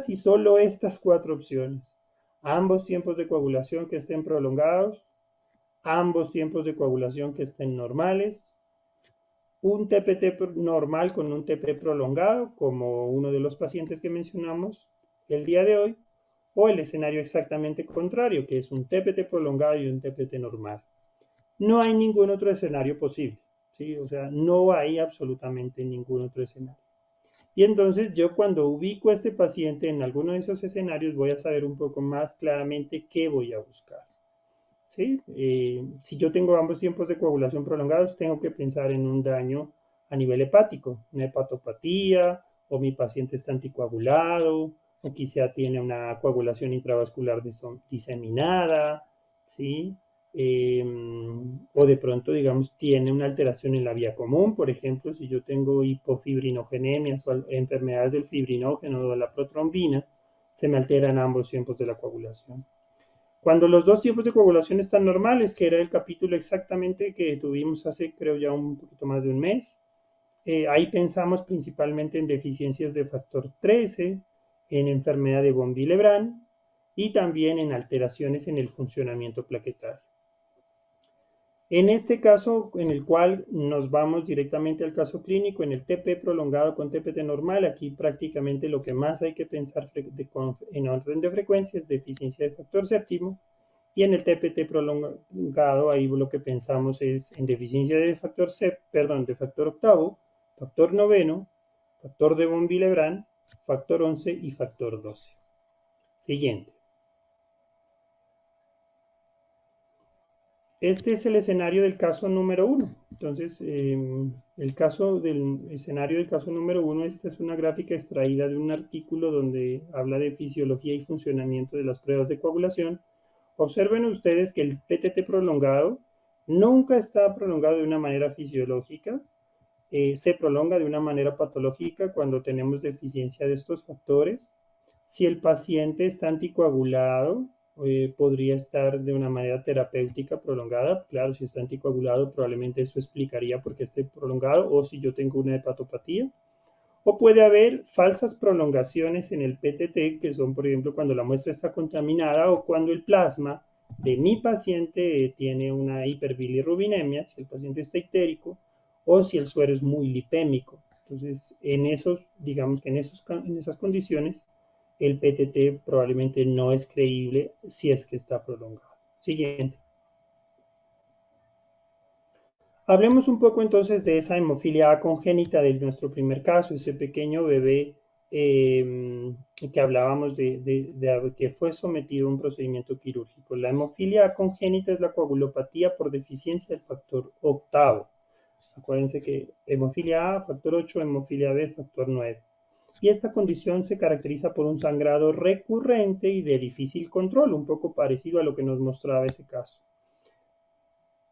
y solo estas cuatro opciones. Ambos tiempos de coagulación que estén prolongados, ambos tiempos de coagulación que estén normales, un TPT normal con un TP prolongado, como uno de los pacientes que mencionamos el día de hoy, o el escenario exactamente contrario, que es un TPT prolongado y un TPT normal. No hay ningún otro escenario posible, ¿sí? O sea, no hay absolutamente ningún otro escenario. Y entonces yo cuando ubico a este paciente en alguno de esos escenarios voy a saber un poco más claramente qué voy a buscar. ¿Sí? Si yo tengo ambos tiempos de coagulación prolongados, tengo que pensar en un daño a nivel hepático, una hepatopatía, o mi paciente está anticoagulado, o quizá tiene una coagulación intravascular diseminada, ¿sí? O de pronto, digamos, tiene una alteración en la vía común, por ejemplo, si yo tengo hipofibrinogenias o enfermedades del fibrinógeno o de la protrombina, se me alteran ambos tiempos de la coagulación. Cuando los dos tiempos de coagulación están normales, que era el capítulo exactamente que tuvimos hace, creo, ya un poquito más de un mes, ahí pensamos principalmente en deficiencias de factor 13, en enfermedad de Von Willebrand y también en alteraciones en el funcionamiento plaquetario. En este caso, en el cual nos vamos directamente al caso clínico, en el TP prolongado con TPT normal, aquí prácticamente lo que más hay que pensar en orden de frecuencia es deficiencia de factor séptimo, y en el TPT prolongado, ahí lo que pensamos es en deficiencia de factor de factor octavo, factor noveno, factor de von Willebrand, factor 11 y factor 12. Siguiente. Este es el escenario del caso número 1. Entonces, el escenario del caso número 1, esta es una gráfica extraída de un artículo donde habla de fisiología y funcionamiento de las pruebas de coagulación. Observen ustedes que el PTT prolongado nunca está prolongado de una manera fisiológica, se prolonga de una manera patológica cuando tenemos deficiencia de estos factores. Si el paciente está anticoagulado, podría estar de una manera terapéutica prolongada. Claro, si está anticoagulado, probablemente eso explicaría por qué esté prolongado, o si yo tengo una hepatopatía. O puede haber falsas prolongaciones en el PTT, que son, por ejemplo, cuando la muestra está contaminada o cuando el plasma de mi paciente tiene una hiperbilirrubinemia, si el paciente está ictérico, o si el suero es muy lipémico. Entonces, digamos que en esas condiciones, el PTT probablemente no es creíble si es que está prolongado. Siguiente. Hablemos un poco entonces de esa hemofilia A congénita de nuestro primer caso, ese pequeño bebé que hablábamos de que fue sometido a un procedimiento quirúrgico. La hemofilia A congénita es la coagulopatía por deficiencia del factor octavo. Acuérdense que hemofilia A, factor 8, hemofilia B, factor 9. Y esta condición se caracteriza por un sangrado recurrente y de difícil control, un poco parecido a lo que nos mostraba ese caso.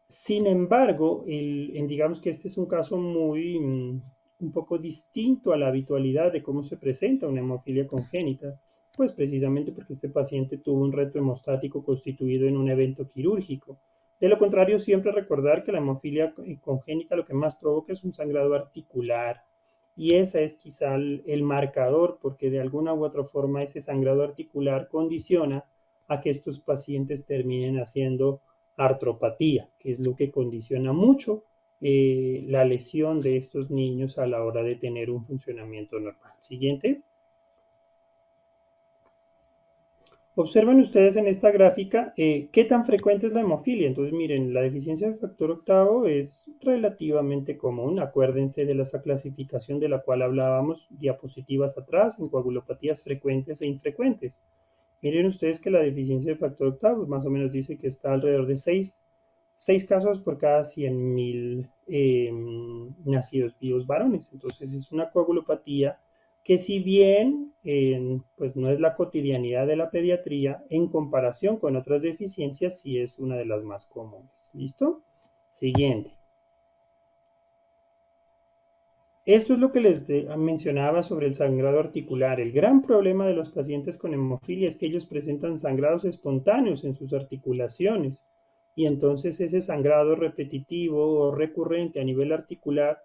Sin embargo, digamos que este es un caso un poco distinto a la habitualidad de cómo se presenta una hemofilia congénita, pues precisamente porque este paciente tuvo un reto hemostático constituido en un evento quirúrgico. De lo contrario, siempre recordar que la hemofilia congénita lo que más provoca es un sangrado articular, y ese es quizá el marcador, porque de alguna u otra forma ese sangrado articular condiciona a que estos pacientes terminen haciendo artropatía, que es lo que condiciona mucho la lesión de estos niños a la hora de tener un funcionamiento normal. Siguiente. Observen ustedes en esta gráfica qué tan frecuente es la hemofilia. Entonces, miren, la deficiencia del factor octavo es relativamente común. Acuérdense de esa clasificación de la cual hablábamos diapositivas atrás, en coagulopatías frecuentes e infrecuentes. Miren ustedes que la deficiencia del factor octavo más o menos dice que está alrededor de 6 casos por cada 100.000 nacidos vivos varones. Entonces es una coagulopatía que si bien pues no es la cotidianidad de la pediatría, en comparación con otras deficiencias sí es una de las más comunes. ¿Listo? Siguiente. Esto es lo que les mencionaba sobre el sangrado articular. El gran problema de los pacientes con hemofilia es que ellos presentan sangrados espontáneos en sus articulaciones, y entonces ese sangrado repetitivo o recurrente a nivel articular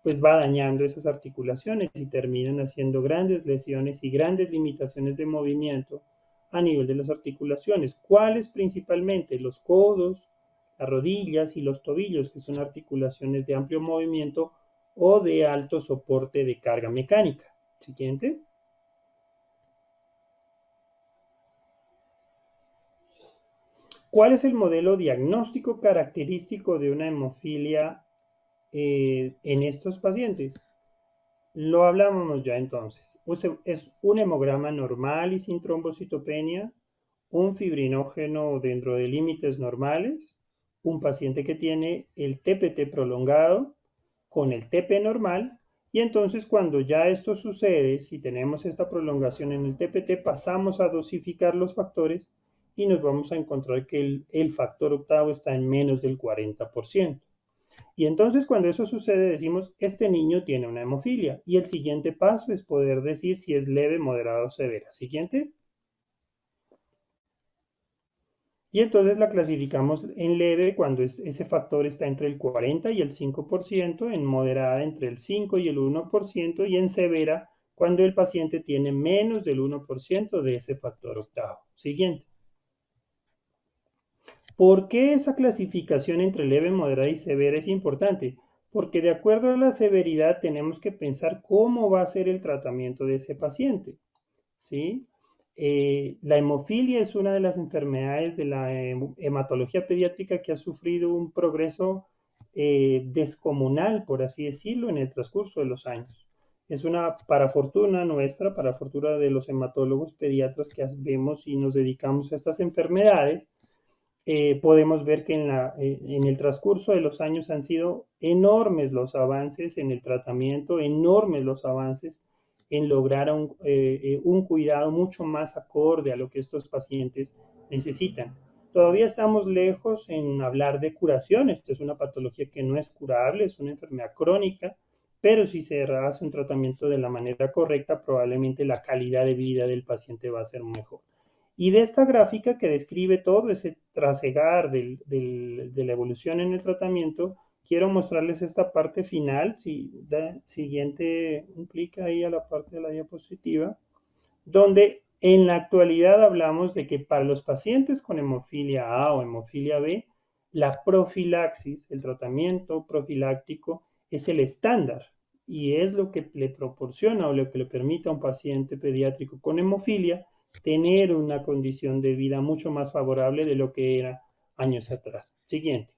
pues va dañando esas articulaciones y terminan haciendo grandes lesiones y grandes limitaciones de movimiento a nivel de las articulaciones. ¿Cuáles principalmente? Los codos, las rodillas y los tobillos, que son articulaciones de amplio movimiento o de alto soporte de carga mecánica. Siguiente. ¿Cuál es el modelo diagnóstico característico de una hemofilia en estos pacientes? Lo hablábamos ya entonces. Es un hemograma normal y sin trombocitopenia, un fibrinógeno dentro de límites normales, un paciente que tiene el TPT prolongado con el TP normal, y entonces cuando ya esto sucede, si tenemos esta prolongación en el TPT, pasamos a dosificar los factores y nos vamos a encontrar que el factor octavo está en menos del 40%. Y entonces cuando eso sucede decimos, este niño tiene una hemofilia, y el siguiente paso es poder decir si es leve, moderada o severa. Siguiente. Y entonces la clasificamos en leve cuando ese factor está entre el 40 y el 5%, en moderada entre el 5 y el 1%, y en severa cuando el paciente tiene menos del 1% de ese factor octavo. Siguiente. ¿Por qué esa clasificación entre leve, moderada y severa es importante? Porque de acuerdo a la severidad tenemos que pensar cómo va a ser el tratamiento de ese paciente, ¿sí? La hemofilia es una de las enfermedades de la hematología pediátrica que ha sufrido un progreso descomunal, por así decirlo, en el transcurso de los años. Es una, para fortuna nuestra, para fortuna de los hematólogos pediatras que vemos y nos dedicamos a estas enfermedades, podemos ver que en el transcurso de los años han sido enormes los avances en el tratamiento, enormes los avances en lograr un cuidado mucho más acorde a lo que estos pacientes necesitan. Todavía estamos lejos en hablar de curación. Esto es una patología que no es curable, es una enfermedad crónica, pero si se hace un tratamiento de la manera correcta, probablemente la calidad de vida del paciente va a ser mejor. Y de esta gráfica que describe todo ese trasegar de la evolución en el tratamiento, quiero mostrarles esta parte final. Si da siguiente, un clic ahí a la parte de la diapositiva, donde en la actualidad hablamos de que para los pacientes con hemofilia A o hemofilia B, la profilaxis, el tratamiento profiláctico, es el estándar y es lo que le proporciona o lo que le permite a un paciente pediátrico con hemofilia tener una condición de vida mucho más favorable de lo que era años atrás. Siguiente.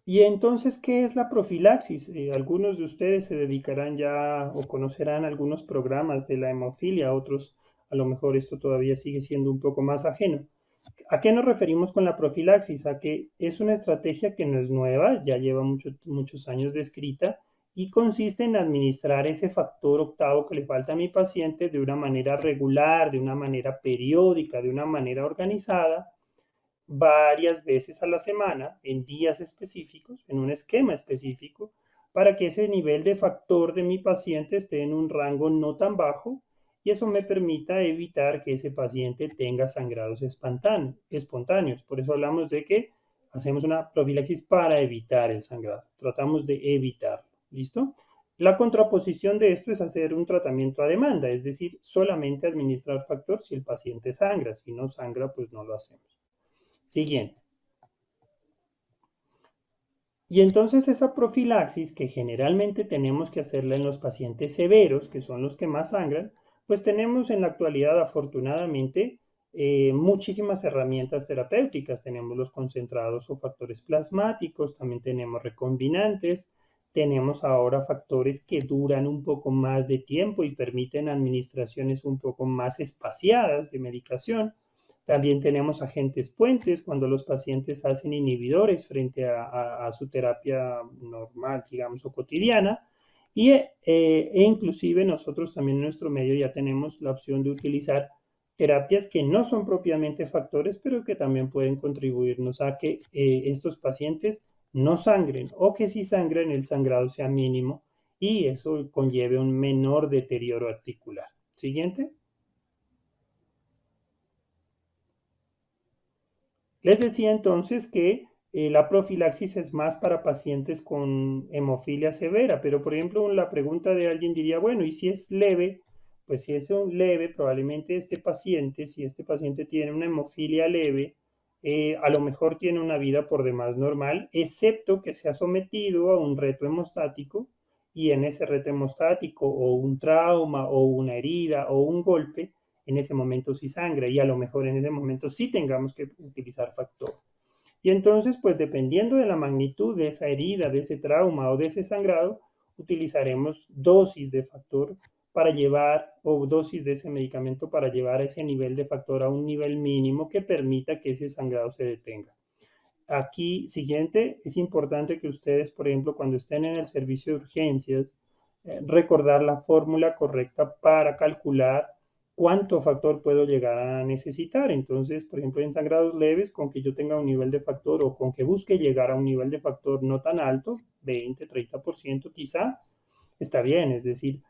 Y entonces, ¿qué es la profilaxis? Algunos de ustedes se dedicarán ya o conocerán algunos programas de la hemofilia, otros a lo mejor esto todavía sigue siendo un poco más ajeno. ¿A qué nos referimos con la profilaxis? A que es una estrategia que no es nueva, ya lleva muchos años descrita y consiste en administrar ese factor octavo que le falta a mi paciente de una manera regular, de una manera periódica, de una manera organizada, varias veces a la semana, en días específicos, en un esquema específico, para que ese nivel de factor de mi paciente esté en un rango no tan bajo y eso me permita evitar que ese paciente tenga sangrados espontáneos. Por eso hablamos de que hacemos una profilaxis para evitar el sangrado. Tratamos de evitarlo. ¿Listo? La contraposición de esto es hacer un tratamiento a demanda, es decir, solamente administrar factor si el paciente sangra. Si no sangra, pues no lo hacemos. Siguiente. Y entonces esa profilaxis que generalmente tenemos que hacerla en los pacientes severos, que son los que más sangran, pues tenemos en la actualidad afortunadamente muchísimas herramientas terapéuticas. Tenemos los concentrados o factores plasmáticos, también tenemos recombinantes, tenemos ahora factores que duran un poco más de tiempo y permiten administraciones un poco más espaciadas de medicación. También tenemos agentes puentes cuando los pacientes hacen inhibidores frente a su terapia normal, digamos, o cotidiana. E inclusive nosotros también en nuestro medio ya tenemos la opción de utilizar terapias que no son propiamente factores, pero que también pueden contribuirnos a que estos pacientes no sangren o que si sangren el sangrado sea mínimo y eso conlleve un menor deterioro articular. Siguiente. Les decía entonces que la profilaxis es más para pacientes con hemofilia severa, pero por ejemplo la pregunta de alguien diría, bueno, ¿y si es leve? Pues si es un leve, probablemente si este paciente tiene una hemofilia leve, a lo mejor tiene una vida por demás normal, excepto que se ha sometido a un reto hemostático y en ese reto hemostático o un trauma o una herida o un golpe, en ese momento sí sangra y a lo mejor en ese momento sí tengamos que utilizar factor. Y entonces, pues dependiendo de la magnitud de esa herida, de ese trauma o de ese sangrado, utilizaremos dosis de factor para llevar, o dosis de ese medicamento para llevar ese nivel de factor a un nivel mínimo que permita que ese sangrado se detenga. Aquí, siguiente, es importante que ustedes, por ejemplo, cuando estén en el servicio de urgencias, recordar la fórmula correcta para calcular cuánto factor puedo llegar a necesitar. Entonces, por ejemplo, en sangrados leves, con que yo tenga un nivel de factor o con que busque llegar a un nivel de factor no tan alto, 20, 30% quizá, está bien. Es decir,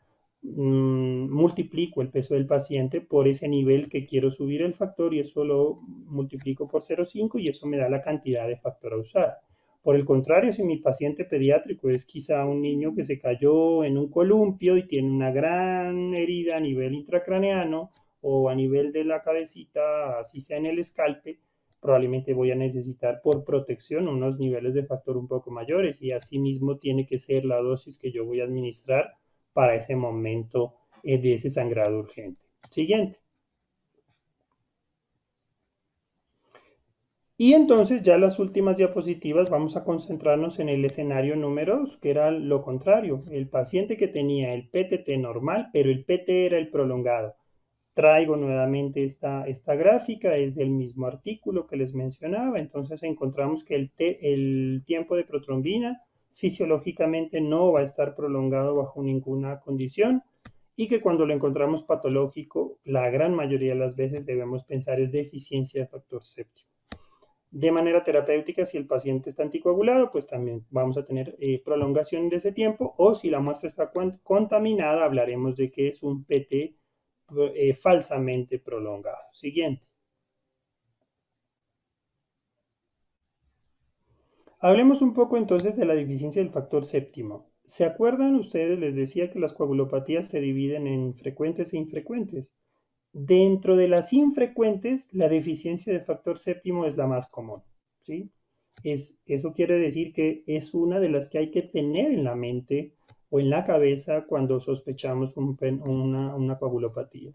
multiplico el peso del paciente por ese nivel que quiero subir el factor y eso lo multiplico por 0,5 y eso me da la cantidad de factor a usar. Por el contrario, si mi paciente pediátrico es quizá un niño que se cayó en un columpio y tiene una gran herida a nivel intracraneano o a nivel de la cabecita, así sea en el escalpe, probablemente voy a necesitar por protección unos niveles de factor un poco mayores y asimismo tiene que ser la dosis que yo voy a administrar para ese momento de ese sangrado urgente. Siguiente. Y entonces ya las últimas diapositivas vamos a concentrarnos en el escenario número 2, que era lo contrario, el paciente que tenía el PTT normal, pero el PT era el prolongado. Traigo nuevamente esta gráfica, es del mismo artículo que les mencionaba, entonces encontramos que el tiempo de protrombina fisiológicamente no va a estar prolongado bajo ninguna condición y que cuando lo encontramos patológico, la gran mayoría de las veces debemos pensar es deficiencia de factor séptimo. De manera terapéutica, si el paciente está anticoagulado, pues también vamos a tener prolongación de ese tiempo, o si la muestra está contaminada, hablaremos de que es un PT falsamente prolongado. Siguiente. Hablemos un poco entonces de la deficiencia del factor séptimo. ¿Se acuerdan ustedes? Les decía que las coagulopatías se dividen en frecuentes e infrecuentes. Dentro de las infrecuentes, la deficiencia de factor séptimo es la más común, ¿sí? Eso quiere decir que es una de las que hay que tener en la mente o en la cabeza cuando sospechamos una coagulopatía.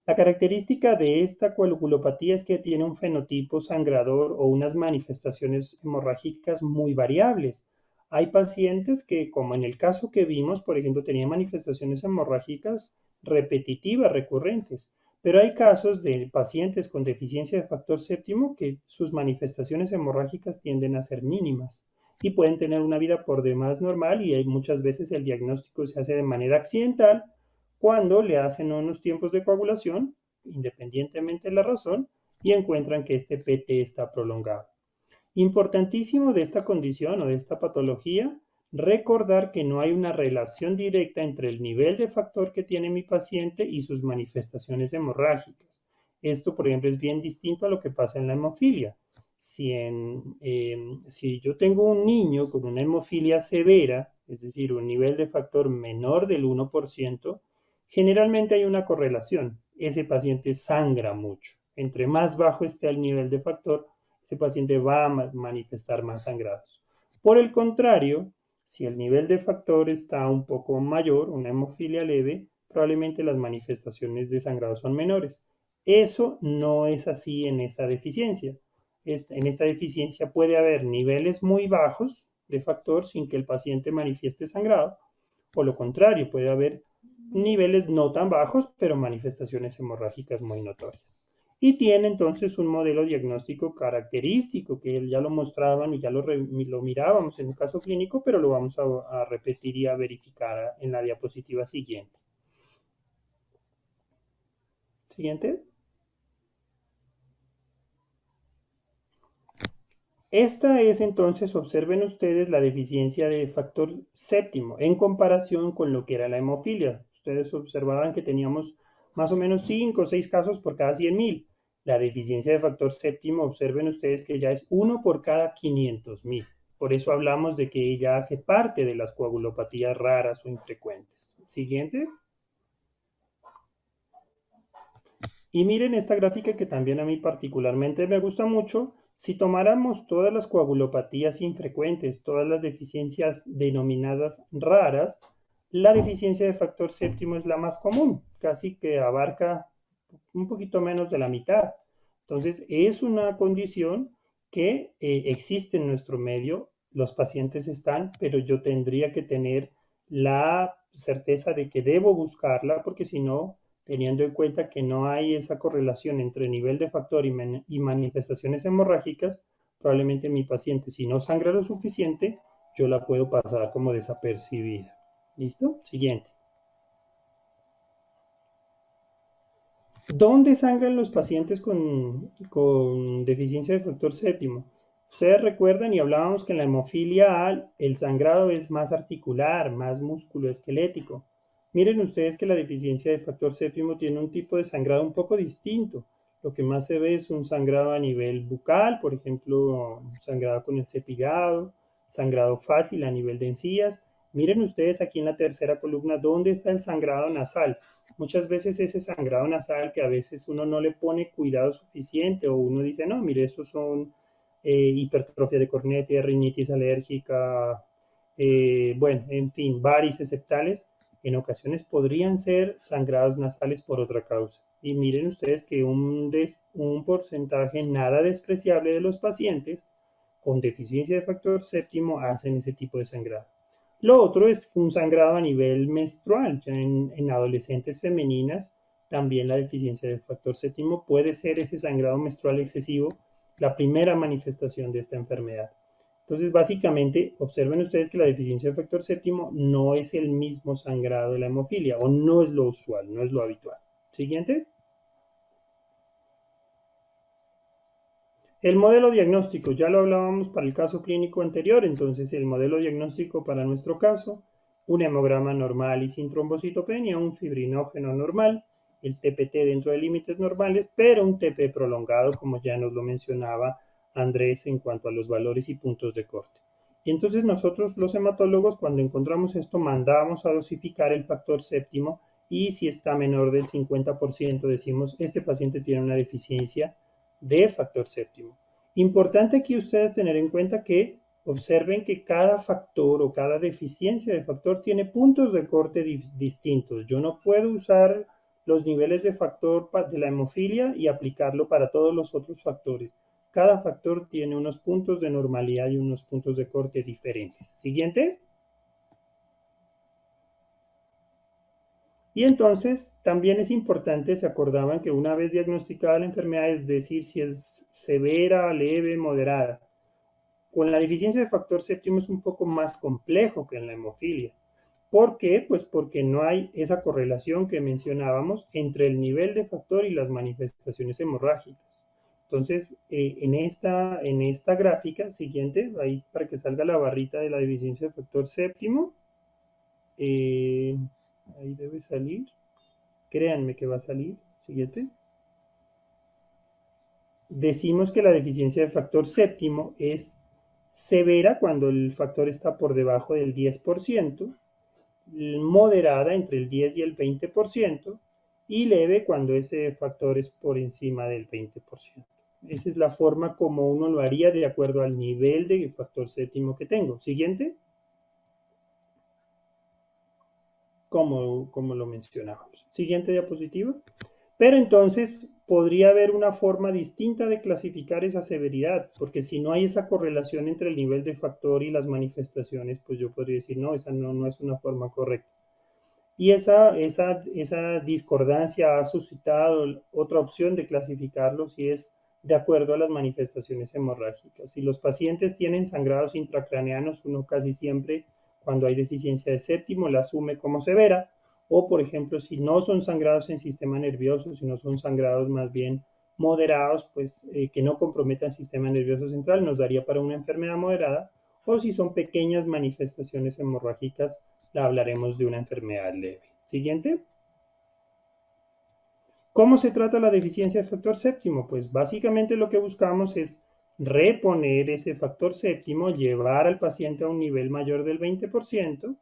La característica de esta coagulopatía es que tiene un fenotipo sangrador o unas manifestaciones hemorrágicas muy variables. Hay pacientes que, como en el caso que vimos, por ejemplo, tenían manifestaciones hemorrágicas repetitivas, recurrentes, pero hay casos de pacientes con deficiencia de factor séptimo que sus manifestaciones hemorrágicas tienden a ser mínimas y pueden tener una vida por demás normal y hay muchas veces el diagnóstico se hace de manera accidental cuando le hacen unos tiempos de coagulación, independientemente de la razón, y encuentran que este PT está prolongado. Importantísimo de esta condición o de esta patología, recordar que no hay una relación directa entre el nivel de factor que tiene mi paciente y sus manifestaciones hemorrágicas. Esto, por ejemplo, es bien distinto a lo que pasa en la hemofilia. Si yo tengo un niño con una hemofilia severa, es decir, un nivel de factor menor del 1%, generalmente hay una correlación. Ese paciente sangra mucho. Entre más bajo esté el nivel de factor, ese paciente va a manifestar más sangrados. Por el contrario, si el nivel de factor está un poco mayor, una hemofilia leve, probablemente las manifestaciones de sangrado son menores. Eso no es así en esta deficiencia. En esta deficiencia puede haber niveles muy bajos de factor sin que el paciente manifieste sangrado, o lo contrario, puede haber niveles no tan bajos, pero manifestaciones hemorrágicas muy notorias. Y tiene entonces un modelo diagnóstico característico, que ya lo mostraban y ya lo mirábamos en un caso clínico, pero lo vamos a repetir y a verificar en la diapositiva siguiente. Siguiente. Esta es entonces, observen ustedes la deficiencia de factor séptimo en comparación con lo que era la hemofilia. Ustedes observaban que teníamos más o menos 5 o 6 casos por cada 100.000. La deficiencia de factor séptimo, observen ustedes que ya es 1 por cada 500.000. Por eso hablamos de que ella hace parte de las coagulopatías raras o infrecuentes. Siguiente. Y miren esta gráfica que también a mí particularmente me gusta mucho. Si tomáramos todas las coagulopatías infrecuentes, todas las deficiencias denominadas raras, la deficiencia de factor séptimo es la más común, casi que abarca un poquito menos de la mitad. Entonces, es una condición que existe en nuestro medio, los pacientes están, pero yo tendría que tener la certeza de que debo buscarla, porque si no, teniendo en cuenta que no hay esa correlación entre nivel de factor y manifestaciones hemorrágicas, probablemente mi paciente, si no sangra lo suficiente, yo la puedo pasar como desapercibida. ¿Listo? Siguiente. ¿Dónde sangran los pacientes con deficiencia de factor séptimo? Ustedes recuerdan y hablábamos que en la hemofilia A el sangrado es más articular, más musculoesquelético. Miren ustedes que la deficiencia de factor séptimo tiene un tipo de sangrado un poco distinto. Lo que más se ve es un sangrado a nivel bucal, por ejemplo, sangrado con el cepillado, sangrado fácil a nivel de encías, Miren ustedes aquí en la tercera columna dónde está el sangrado nasal. Muchas veces ese sangrado nasal que a veces uno no le pone cuidado suficiente o uno dice, no, mire, estos son hipertrofia de corneta, rinitis alérgica, bueno, en fin, varices septales, en ocasiones podrían ser sangrados nasales por otra causa. Y miren ustedes que un porcentaje nada despreciable de los pacientes con deficiencia de factor séptimo hacen ese tipo de sangrado. Lo otro es un sangrado a nivel menstrual. En adolescentes femeninas también la deficiencia del factor séptimo puede ser ese sangrado menstrual excesivo, la primera manifestación de esta enfermedad. Entonces, básicamente, observen ustedes que la deficiencia de factor séptimo no es el mismo sangrado de la hemofilia, o no es lo usual, no es lo habitual. Siguiente. El modelo diagnóstico, ya lo hablábamos para el caso clínico anterior, entonces el modelo diagnóstico para nuestro caso, un hemograma normal y sin trombocitopenia, un fibrinógeno normal, el TPT dentro de límites normales, pero un TP prolongado, como ya nos lo mencionaba Andrés en cuanto a los valores y puntos de corte. Y entonces nosotros los hematólogos, cuando encontramos esto, mandamos a dosificar el factor séptimo y si está menor del 50%, decimos, este paciente tiene una deficiencia de factor séptimo. Importante aquí ustedes tener en cuenta que observen que cada factor o cada deficiencia de factor tiene puntos de corte distintos. Yo no puedo usar los niveles de factor de la hemofilia y aplicarlo para todos los otros factores. Cada factor tiene unos puntos de normalidad y unos puntos de corte diferentes. Siguiente. Y entonces también es importante, se acordaban que una vez diagnosticada la enfermedad, es decir, si es severa, leve, moderada. Con la deficiencia de factor séptimo es un poco más complejo que en la hemofilia. ¿Por qué? Pues porque no hay esa correlación que mencionábamos entre el nivel de factor y las manifestaciones hemorrágicas. Entonces, en esta gráfica siguiente, ahí para que salga la barrita de la deficiencia de factor séptimo, ahí debe salir. Créanme que va a salir. Siguiente. Decimos que la deficiencia de factor séptimo es severa cuando el factor está por debajo del 10%, moderada entre el 10 y el 20% y leve cuando ese factor es por encima del 20%. Esa es la forma como uno lo haría de acuerdo al nivel de factor séptimo que tengo. Siguiente. Como lo mencionamos. Siguiente diapositiva. Pero entonces podría haber una forma distinta de clasificar esa severidad, porque si no hay esa correlación entre el nivel de factor y las manifestaciones, pues yo podría decir, no, esa no es una forma correcta. Y esa discordancia ha suscitado otra opción de clasificarlos y es de acuerdo a las manifestaciones hemorrágicas. Si los pacientes tienen sangrados intracraneanos, uno casi siempre, cuando hay deficiencia de séptimo, la asume como severa, o por ejemplo, si no son sangrados en sistema nervioso, sino son sangrados más bien moderados, pues que no comprometan el sistema nervioso central, nos daría para una enfermedad moderada, o si son pequeñas manifestaciones hemorrágicas, la hablaremos de una enfermedad leve. Siguiente. ¿Cómo se trata la deficiencia de factor séptimo? Pues básicamente lo que buscamos es reponer ese factor séptimo, llevar al paciente a un nivel mayor del 20%.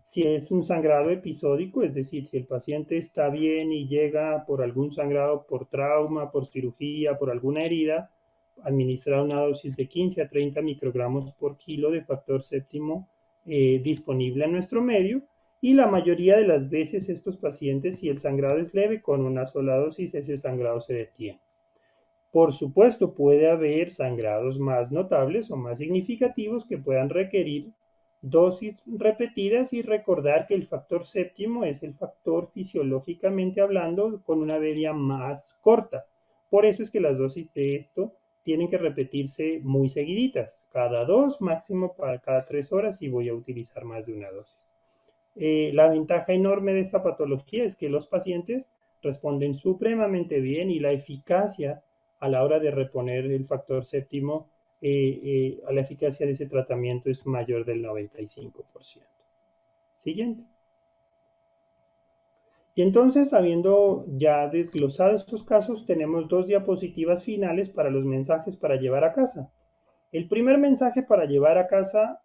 Si es un sangrado episódico, es decir, si el paciente está bien y llega por algún sangrado, por trauma, por cirugía, por alguna herida, administrar una dosis de 15 a 30 microgramos por kilo de factor séptimo disponible en nuestro medio. Y la mayoría de las veces estos pacientes, si el sangrado es leve, con una sola dosis ese sangrado se detiene. Por supuesto, puede haber sangrados más notables o más significativos que puedan requerir dosis repetidas y recordar que el factor séptimo es el factor fisiológicamente hablando con una media más corta. Por eso es que las dosis de esto tienen que repetirse muy seguiditas, cada 2, máximo para cada 3 horas y voy a utilizar más de una dosis. La ventaja enorme de esta patología es que los pacientes responden supremamente bien y la eficacia a la hora de reponer el factor séptimo, a la eficacia de ese tratamiento es mayor del 95%. Siguiente. Y entonces, habiendo ya desglosado estos casos, tenemos dos diapositivas finales para los mensajes para llevar a casa. El primer mensaje para llevar a casa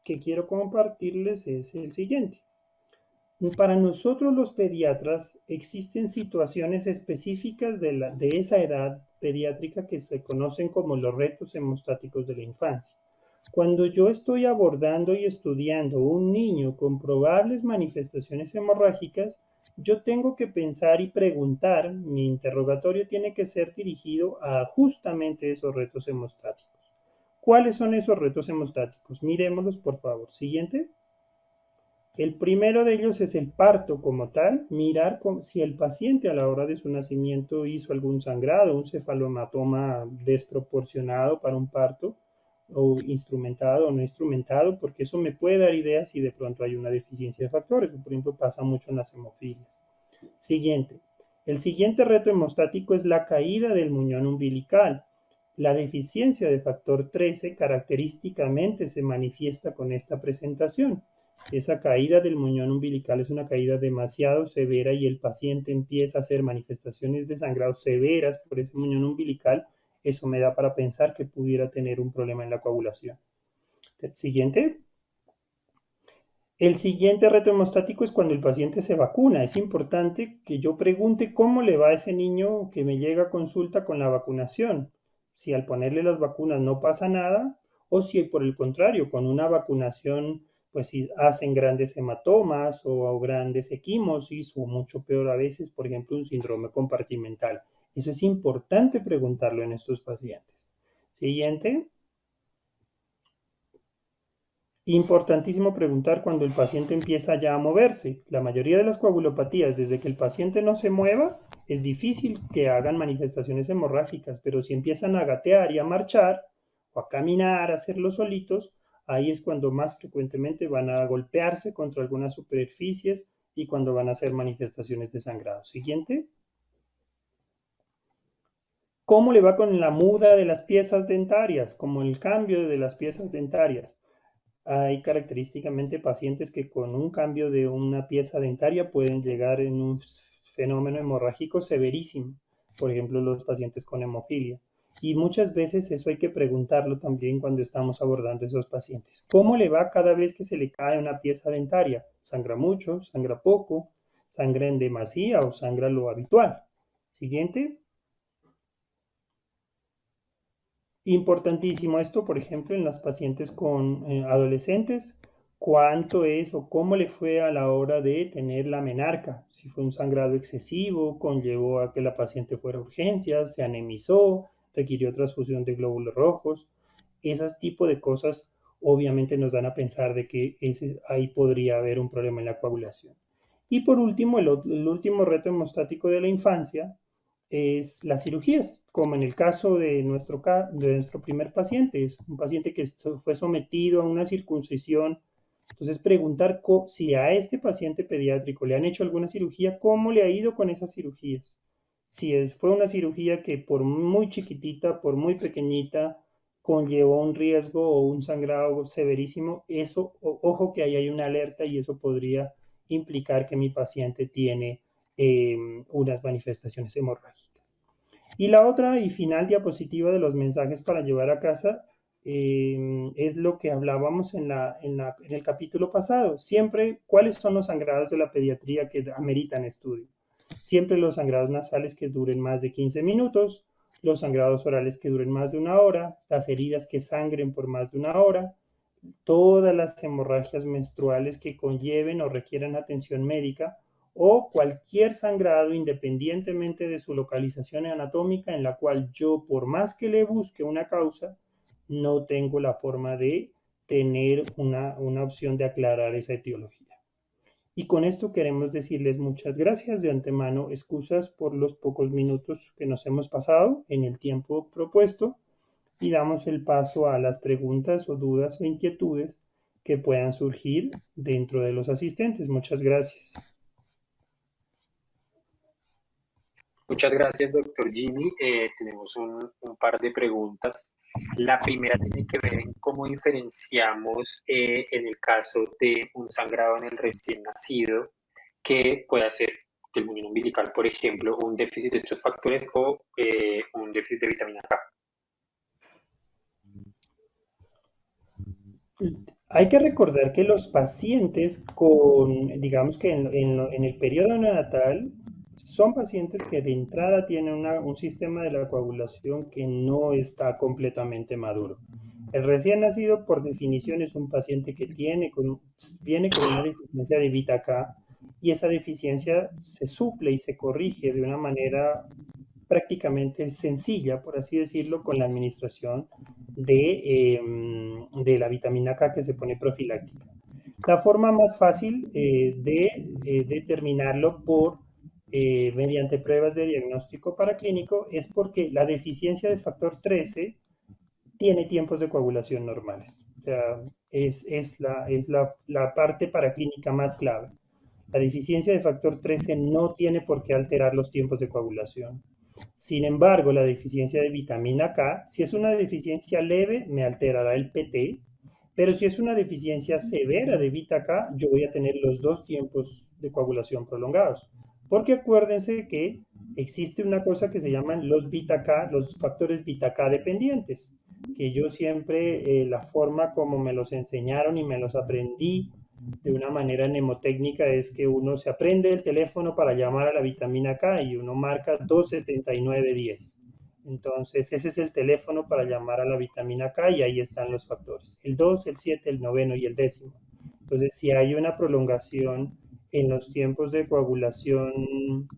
que quiero compartirles es el siguiente. Para nosotros los pediatras existen situaciones específicas de esa edad pediátrica que se conocen como los retos hemostáticos de la infancia. Cuando yo estoy abordando y estudiando un niño con probables manifestaciones hemorrágicas, yo tengo que pensar y preguntar, mi interrogatorio tiene que ser dirigido a justamente esos retos hemostáticos. ¿Cuáles son esos retos hemostáticos? Miremoslos, por favor. Siguiente. El primero de ellos es el parto como tal, mirar si el paciente a la hora de su nacimiento hizo algún sangrado, un cefalohematoma desproporcionado para un parto, o instrumentado o no instrumentado, porque eso me puede dar ideas si de pronto hay una deficiencia de factores, por ejemplo pasa mucho en las hemofilias. Siguiente. El siguiente reto hemostático es la caída del muñón umbilical. La deficiencia de factor 13 característicamente se manifiesta con esta presentación. Esa caída del muñón umbilical es una caída demasiado severa y el paciente empieza a hacer manifestaciones de sangrado severas por ese muñón umbilical. Eso me da para pensar que pudiera tener un problema en la coagulación. Siguiente. El siguiente reto hemostático es cuando el paciente se vacuna. Es importante que yo pregunte cómo le va a ese niño que me llega a consulta con la vacunación. Si al ponerle las vacunas no pasa nada, o si por el contrario, con una vacunación, pues si hacen grandes hematomas o grandes equimosis, o mucho peor a veces, por ejemplo, un síndrome compartimental. Eso es importante preguntarlo en estos pacientes. Siguiente. Importantísimo preguntar cuando el paciente empieza ya a moverse. La mayoría de las coagulopatías, desde que el paciente no se mueva, es difícil que hagan manifestaciones hemorrágicas, pero si empiezan a gatear y a marchar, o a caminar, a hacerlo solitos, ahí es cuando más frecuentemente van a golpearse contra algunas superficies y cuando van a hacer manifestaciones de sangrado. Siguiente. ¿Cómo le va con la muda de las piezas dentarias? Como el cambio de las piezas dentarias. Hay característicamente pacientes que con un cambio de una pieza dentaria pueden llegar en un fenómeno hemorrágico severísimo, por ejemplo los pacientes con hemofilia. Y muchas veces eso hay que preguntarlo también cuando estamos abordando esos pacientes. ¿Cómo le va cada vez que se le cae una pieza dentaria? ¿Sangra mucho? ¿Sangra poco? ¿Sangra en demasía o sangra lo habitual? Siguiente. Importantísimo esto, por ejemplo, en las pacientes con adolescentes, cuánto es o cómo le fue a la hora de tener la menarca, si fue un sangrado excesivo, conllevó a que la paciente fuera a urgencias, se anemizó, requirió transfusión de glóbulos rojos, ese tipo de cosas obviamente nos dan a pensar de que ahí podría haber un problema en la coagulación. Y por último, el último reto hemostático de la infancia es las cirugías, como en el caso de nuestro primer paciente, es un paciente que fue sometido a una circuncisión. Entonces, preguntar si a este paciente pediátrico le han hecho alguna cirugía, cómo le ha ido con esas cirugías. Si fue una cirugía que por muy chiquitita, por muy pequeñita, conllevó un riesgo o un sangrado severísimo, eso, ojo que ahí hay una alerta y eso podría implicar que mi paciente tiene unas manifestaciones hemorrágicas. Y la otra y final diapositiva de los mensajes para llevar a casa es lo que hablábamos en el capítulo pasado. Siempre, ¿cuáles son los sangrados de la pediatría que ameritan estudio? Siempre los sangrados nasales que duren más de 15 minutos, los sangrados orales que duren más de una hora, las heridas que sangren por más de una hora, todas las hemorragias menstruales que conlleven o requieran atención médica o cualquier sangrado independientemente de su localización anatómica en la cual yo, por más que le busque una causa, no tengo la forma de tener una opción de aclarar esa etiología. Y con esto queremos decirles muchas gracias de antemano, excusas por los pocos minutos que nos hemos pasado en el tiempo propuesto y damos el paso a las preguntas o dudas o inquietudes que puedan surgir dentro de los asistentes. Muchas gracias. Muchas gracias, doctor Jimmy. Tenemos un par de preguntas. La primera tiene que ver en cómo diferenciamos en el caso de un sangrado en el recién nacido, que puede ser del muñón umbilical, por ejemplo, un déficit de estos factores o un déficit de vitamina K. Hay que recordar que los pacientes con, digamos que en el periodo neonatal, son pacientes que de entrada tienen un sistema de la coagulación que no está completamente maduro. El recién nacido, por definición, es un paciente que viene con una deficiencia de beta K, y esa deficiencia se suple y se corrige de una manera prácticamente sencilla, por así decirlo, con la administración de la vitamina K que se pone profiláctica. La forma más fácil de determinarlo mediante pruebas de diagnóstico paraclínico es porque la deficiencia de factor 13 tiene tiempos de coagulación normales. O sea, la parte paraclínica más clave. La deficiencia de factor 13 no tiene por qué alterar los tiempos de coagulación. Sin embargo, la deficiencia de vitamina K, si es una deficiencia leve, me alterará el PT, pero si es una deficiencia severa de beta K, yo voy a tener los dos tiempos de coagulación prolongados. Porque acuérdense que existe una cosa que se llaman los beta K, los factores beta K dependientes, que yo siempre, la forma como me los enseñaron y me los aprendí de una manera mnemotécnica es que uno se aprende el teléfono para llamar a la vitamina K y uno marca 27910. Entonces, ese es el teléfono para llamar a la vitamina K y ahí están los factores, el 2, el 7, el noveno y el décimo. Entonces, si hay una prolongación en los tiempos de coagulación,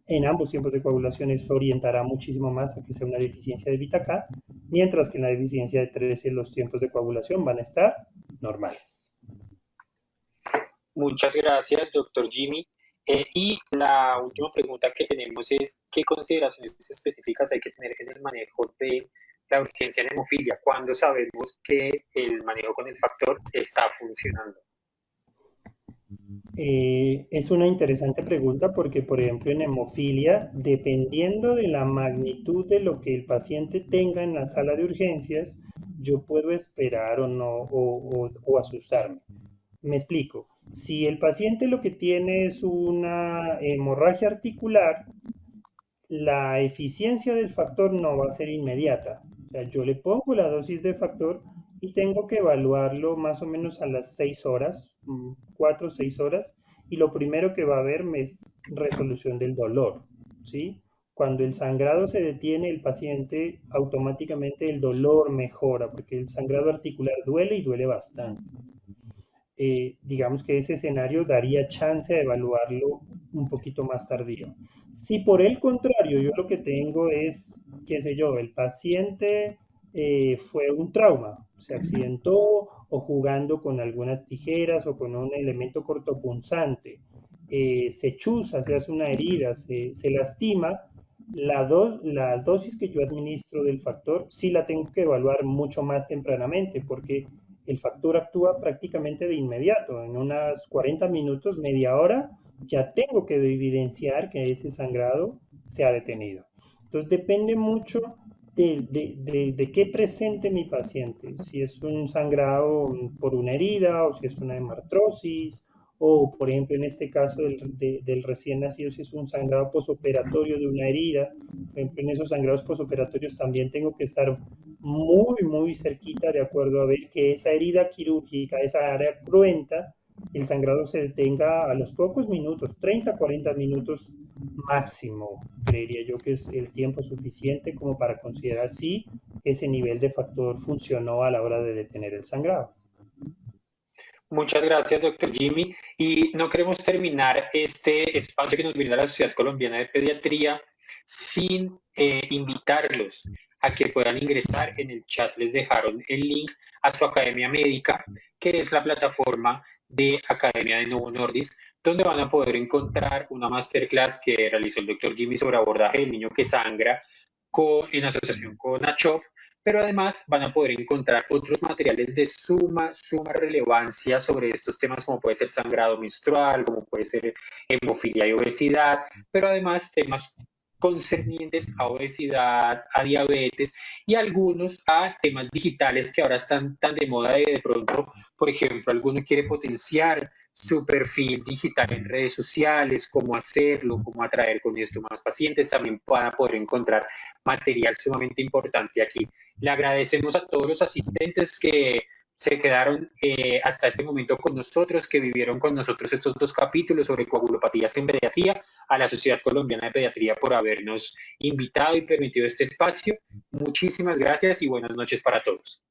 en ambos tiempos de coagulación, eso orientará muchísimo más a que sea una deficiencia de beta K, mientras que en la deficiencia de 13 los tiempos de coagulación van a estar normales. Muchas gracias, doctor Jimmy. Y la última pregunta que tenemos es, ¿qué consideraciones específicas hay que tener en el manejo de la urgencia en hemofilia? ¿Cuándo sabemos que el manejo con el factor está funcionando? Es una interesante pregunta porque, por ejemplo, en hemofilia, dependiendo de la magnitud de lo que el paciente tenga en la sala de urgencias, yo puedo esperar o no, o asustarme. Me explico. Si el paciente lo que tiene es una hemorragia articular, la eficiencia del factor no va a ser inmediata. O sea, yo le pongo la dosis de factor y tengo que evaluarlo más o menos a las 6 horas, 4 o 6 horas, y lo primero que va a haber es resolución del dolor, ¿sí? Cuando el sangrado se detiene, el paciente automáticamente el dolor mejora, porque el sangrado articular duele y duele bastante. Digamos que ese escenario daría chance de evaluarlo un poquito más tardío. Si por el contrario yo lo que tengo es, qué sé yo, el paciente fue un trauma, se accidentó o jugando con algunas tijeras o con un elemento cortopunzante, se chuza, se hace una herida, se lastima, la dosis que yo administro del factor sí la tengo que evaluar mucho más tempranamente porque el factor actúa prácticamente de inmediato. En unas 40 minutos, media hora, ya tengo que evidenciar que ese sangrado se ha detenido. Entonces depende mucho de qué presente mi paciente, si es un sangrado por una herida o si es una hemartrosis o por ejemplo en este caso del recién nacido si es un sangrado posoperatorio de una herida. Por ejemplo, en esos sangrados posoperatorios también tengo que estar muy cerquita de acuerdo a ver que esa herida quirúrgica, esa área cruenta, el sangrado se detenga a los pocos minutos, 30, 40 minutos máximo. Creería yo que es el tiempo suficiente como para considerar si ese nivel de factor funcionó a la hora de detener el sangrado. Muchas gracias, doctor Jimmy. Y no queremos terminar este espacio que nos brinda la Sociedad Colombiana de Pediatría sin invitarlos a que puedan ingresar. En el chat les dejaron el link a su Academia Médica, que es la plataforma de Academia de Novo Nordisk, donde van a poder encontrar una masterclass que realizó el doctor Jimmy sobre abordaje del niño que sangra en asociación con ACHOP, pero además van a poder encontrar otros materiales de suma relevancia sobre estos temas, como puede ser sangrado menstrual, como puede ser hemofilia y obesidad, pero además temas concernientes a obesidad, a diabetes y algunos a temas digitales que ahora están tan de moda de pronto, por ejemplo, alguno quiere potenciar su perfil digital en redes sociales, cómo hacerlo, cómo atraer con esto más pacientes, también van a poder encontrar material sumamente importante aquí. Le agradecemos a todos los asistentes que se quedaron hasta este momento con nosotros, que vivieron con nosotros estos 2 capítulos sobre coagulopatías en pediatría, a la Sociedad Colombiana de Pediatría por habernos invitado y permitido este espacio. Muchísimas gracias y buenas noches para todos.